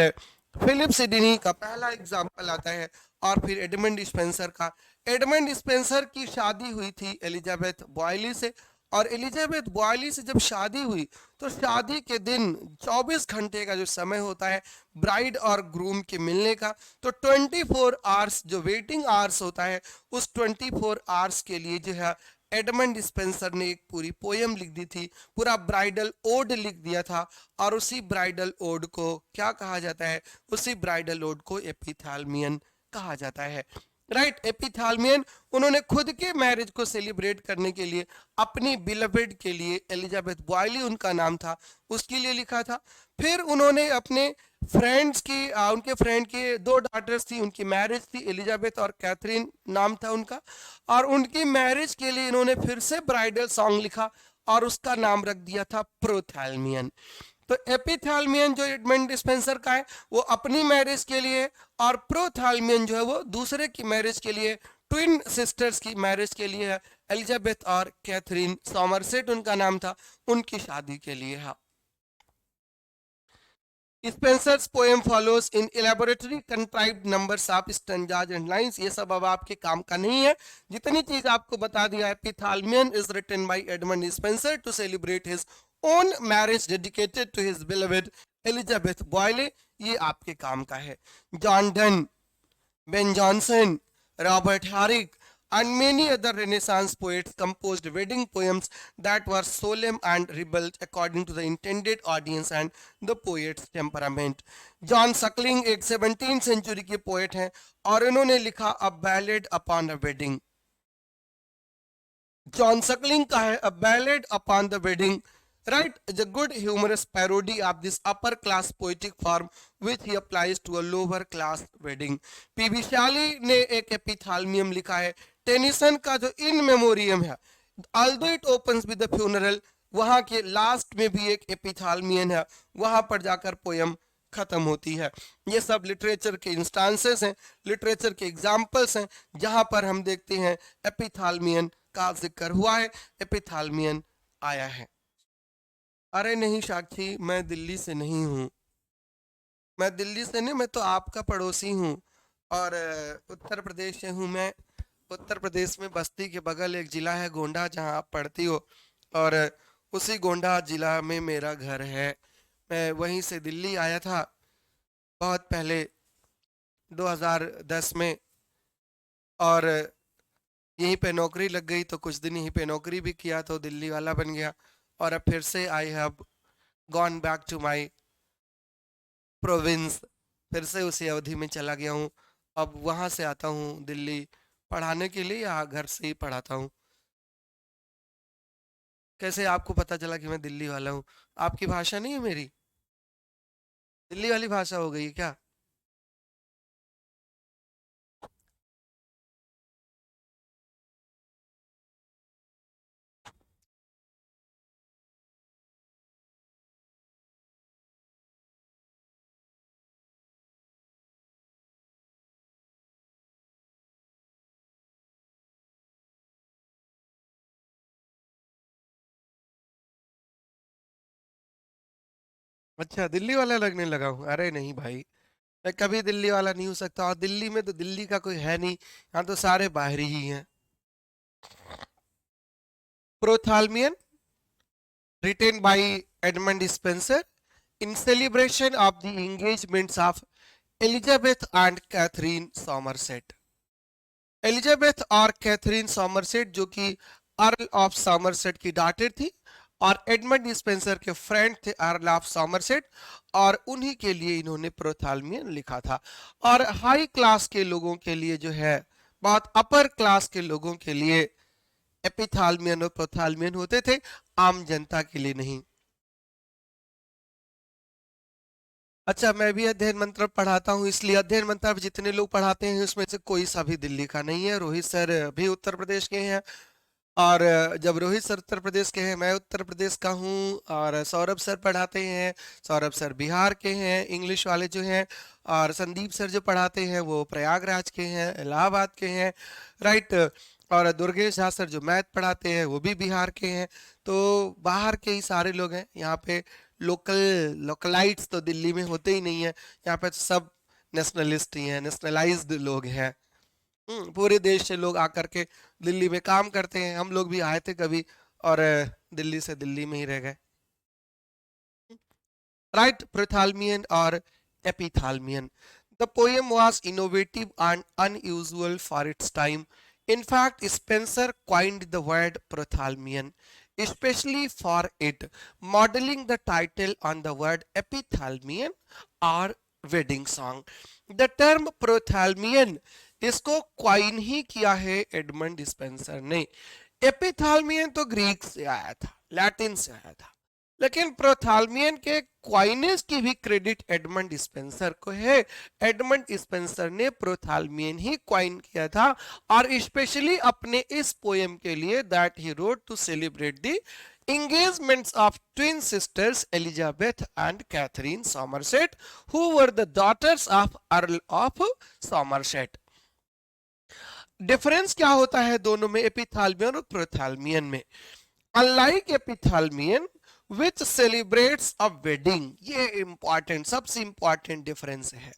फिलिप सिडनी का पहला एग्जाम्पल आता है, और फिर एडमंड स्पेंसर का। एडमंड स्पेंसर की शादी हुई थी एलिजाबेथ बॉयली से, और एलिजाबेथ बॉयली से जब शादी हुई तो शादी के दिन 24 घंटे का जो समय होता है ब्राइड और ग्रूम के मिलने का, तो 24 आवर्स जो वेटिंग आवर्स होता है, उस 24 आवर्स के लिए जो है एडमंड स्पेंसर ने एक पूरी पोयम लिख दी थी, पूरा ब्राइडल ओड लिख दिया था। और उसी ब्राइडल ओड को क्या कहा जाता है, उसी ब्राइडल ओड को एपिथालमियन कहा जाता है। राइट, एपिथालमियन उन्होंने खुद के मैरिज को सेलिब्रेट करने के लिए अपनी बिलवेड के लिए, एलिजाबेथ बॉयली उनका नाम था, उसके लिए लिखा था। फिर उन्होंने अपने फ्रेंड्स की, उनके फ्रेंड के 2 डॉटर्स थी, उनकी मैरिज थी, एलिजाबेथ और कैथरीन नाम था उनका, और उनकी मैरिज के लिए इन्होंने फिर से ब्राइडल सॉन्ग लिखा, और उसका नाम रख दिया था प्रोथैल्मियन। तो एपिथैल्मियन जो एडमंड डिस्पेंसर का है वो अपनी मैरिज के लिए, और प्रोथैल्मियन जो है वो दूसरे की मैरिज के लिए, ट्विन सिस्टर्स की मैरिज के लिए है। एलिजाबेथ और कैथरीन सॉमरसेट उनका नाम था, उनकी शादी के लिए है। Spencer's poem follows in elaborately contrived numbers of stanzas and lines. ये सब अब आपके काम का नहीं है। जितनी चीज आपको बता दिया है, Pythalamion is written by Edmund Spenser to celebrate his own marriage dedicated to his beloved Elizabeth Boyle. ये आपके काम का है। John Donne, Ben Jonson, Robert Herrick, and many other Renaissance poets composed wedding poems that were solemn and ribald according to the intended audience and the poet's temperament. John Suckling एक 17th century के poet हैं और इन्होंने लिखा a ballad upon a wedding. John Suckling का है a ballad upon the wedding, right, is a good humorous parody of this upper class poetic form which he applies to a lower class wedding. P B Shelley ने एक epithalamium लिखा है। Tennyson का जो in memoriam है, although it opens with the funeral, वहां के last में भी एक एपिथालमियन है, वहां पर जाकर पोयम खत्म होती है। ये सब लिटरेचर के इंस्टांसेस हैं, लिटरेचर के एग्जाम्पल्स हैं, जहां पर हम देखते हैं एपिथालमियन का जिक्र हुआ है, एपिथालमियन आया है। अरे नहीं साक्षी, मैं दिल्ली से नहीं हूँ, मैं दिल्ली से नहीं, मैं तो आपका पड़ोसी हूँ और उत्तर प्रदेश से हूँ मैं। उत्तर प्रदेश में बस्ती के बगल एक जिला है गोंडा, जहाँ आप पढ़ती हो, और उसी गोंडा जिला में मेरा घर है। मैं वहीं से दिल्ली आया था बहुत पहले 2010 में, और यहीं पे नौकरी लग गई तो कुछ दिन यहीं पे नौकरी भी किया तो दिल्ली वाला बन गया, और अब फिर से I have gone back to my province, फिर से उसी अवधि में चला गया हूँ। अब वहाँ से आता हूँ दिल्ली पढ़ाने के लिए, या घर से ही पढ़ाता हूँ। कैसे आपको पता चला कि मैं दिल्ली वाला हूँ? आपकी भाषा नहीं है मेरी, दिल्ली वाली भाषा हो गई क्या? अच्छा, दिल्ली वाला लगने लगा हूँ? अरे नहीं भाई, मैं कभी दिल्ली वाला नहीं हो सकता, और दिल्ली में तो दिल्ली का कोई है नहीं, यहाँ तो सारे बाहरी ही हैं। प्रोथाल्मियन written by Edmund Spenser in celebration of the engagements of Elizabeth and Catherine Somerset. Elizabeth और कैथरीन सॉमरसेट जो कि अर्ल ऑफ सॉमरसेट की डॉटर थी, और एडमंड स्पेंसर के फ्रेंड थे अर्ल ऑफ सॉमरसेट, और उन्हीं के लिए इन्होंने प्रोथाल्मियन लिखा था। और हाई क्लास के लोगों के लिए जो है, बहुत अपर क्लास के लोगों के लिए एपिथालमियन और प्रोथाल्मियन होते थे, आम जनता के लिए नहीं। अच्छा, मैं भी अध्ययन मंत्र पढ़ाता हूँ, इसलिए अध्ययन मंत्र जितने लोग पढ़ाते हैं उसमें से कोई सा भी दिल्ली का नहीं है। रोहित सर भी उत्तर प्रदेश के हैं, और जब रोहित सर उत्तर प्रदेश के हैं, मैं उत्तर प्रदेश का हूँ, और सौरभ सर पढ़ाते हैं, सौरभ सर बिहार के हैं इंग्लिश वाले जो हैं, और संदीप सर जो पढ़ाते हैं वो प्रयागराज के हैं, इलाहाबाद के हैं, राइट, और दुर्गेश झा सर जो मैथ पढ़ाते हैं वो भी बिहार के हैं। तो बाहर के ही सारे लोग हैं यहाँ पे। लोकल लोकलाइट्स तो दिल्ली में होते ही नहीं है, यहाँ पे सब नेशनलिस्ट ही हैं, नेशनलाइज्ड लोग हैं। पूरे देश से लोग आकर के दिल्ली में काम करते हैं। हम लोग भी आए थे कभी, और दिल्ली से दिल्ली में ही रह गए। राइट, प्रोथाल्मियन और एपिथाल्मियन। The poem was innovative and unusual for its time. In fact, Spencer coined the word prothalmion, especially for it, modeling the title on the word epithalmion or wedding song. The term prothalmion इसको coin ही किया है Edmund Spenser ने। एपिथालमियन तो Greek से आया था, Latin से आया था, लेकिन प्रोथाल्मियन के क्वाइनेस की भी क्रेडिट एडमंड स्पेंसर को है। एडमंड स्पेंसर ने प्रोथाल्मियन ही क्वाइन किया था, और स्पेशली अपने इस पोएम के लिए that he wrote to celebrate the engagements of twin sisters Elizabeth and Catherine Somerset, who were the daughters of Earl of Somerset. Difference क्या होता है दोनों में, एपिथालमियन और प्रोथालमियन में? Unlike epithalamion which celebrates a wedding, ये important, सबसे important difference है।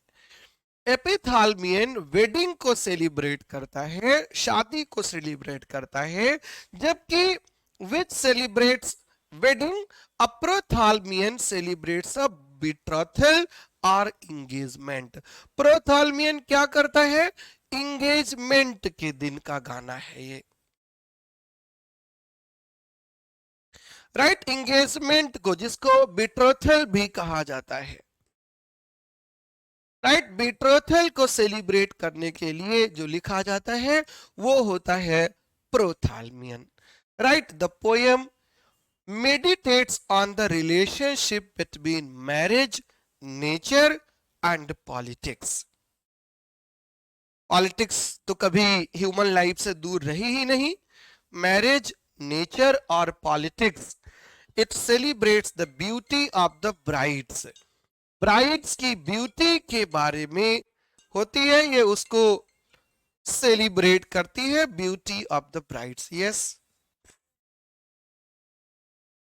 एपिथालमियन वेडिंग को सेलिब्रेट करता है, शादी को सेलिब्रेट करता है, जबकि विच सेलिब्रेट्स वेडिंग, अ प्रोथालमियन सेलिब्रेट्स अ बिट्रॉथल और इंगेजमेंट। प्रोथालमियन क्या करता है? इंगेजमेंट के दिन का गाना है ये, राइट? इंगेजमेंट को, जिसको बिट्रोथल भी कहा जाता है, राइट? बिट्रोथल को सेलिब्रेट करने के लिए जो लिखा जाता है वो होता है prothalamion, right? The poem meditates on the relationship between marriage, nature and politics. Politics तो कभी ह्यूमन लाइफ से दूर रही ही नहीं। मैरिज, नेचर और politics, it celebrates the beauty of the brides. Brides की ब्यूटी के बारे में होती है, ये उसको सेलिब्रेट करती है, beauty of the brides. Yes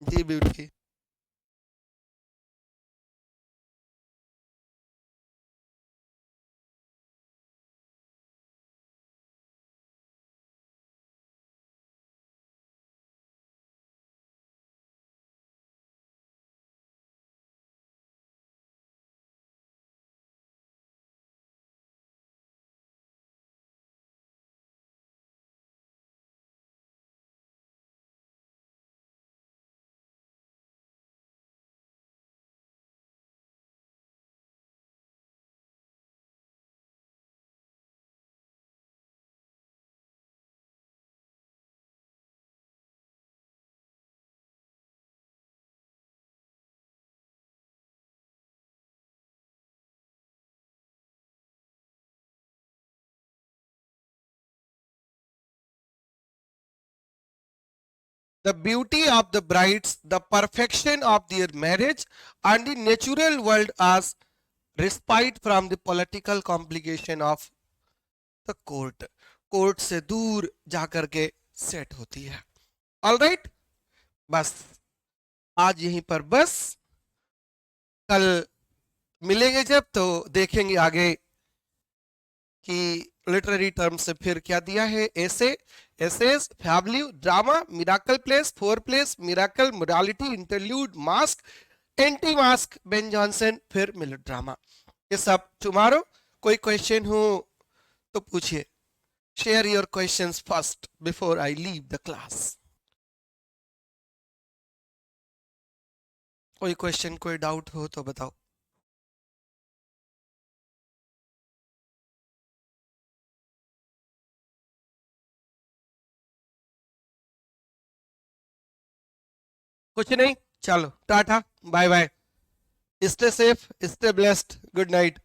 जी, beauty. The beauty of the brides, the perfection of their marriage, and the natural world as respite from the political complication of the court. Court से दूर जाकर के set होती है। All right, बस आज यहीं पर बस, कल मिलेंगे जब तो देखेंगे आगे कि लिटरेरी टर्म से फिर क्या दिया है। Essay, essays, fabliau, drama, miracle plays, four plays, miracle, morality, interlude, masque, antimasque, Ben Jonson, फिर मिलर ड्रामा, ये सब टुमारो। कोई क्वेश्चन हो तो पूछिए। Share your questions first before I leave the class. कोई क्वेश्चन, कोई डाउट हो तो बताओ। कुछ नहीं, चलो टाटा, bye bye, stay safe, stay blessed, good night.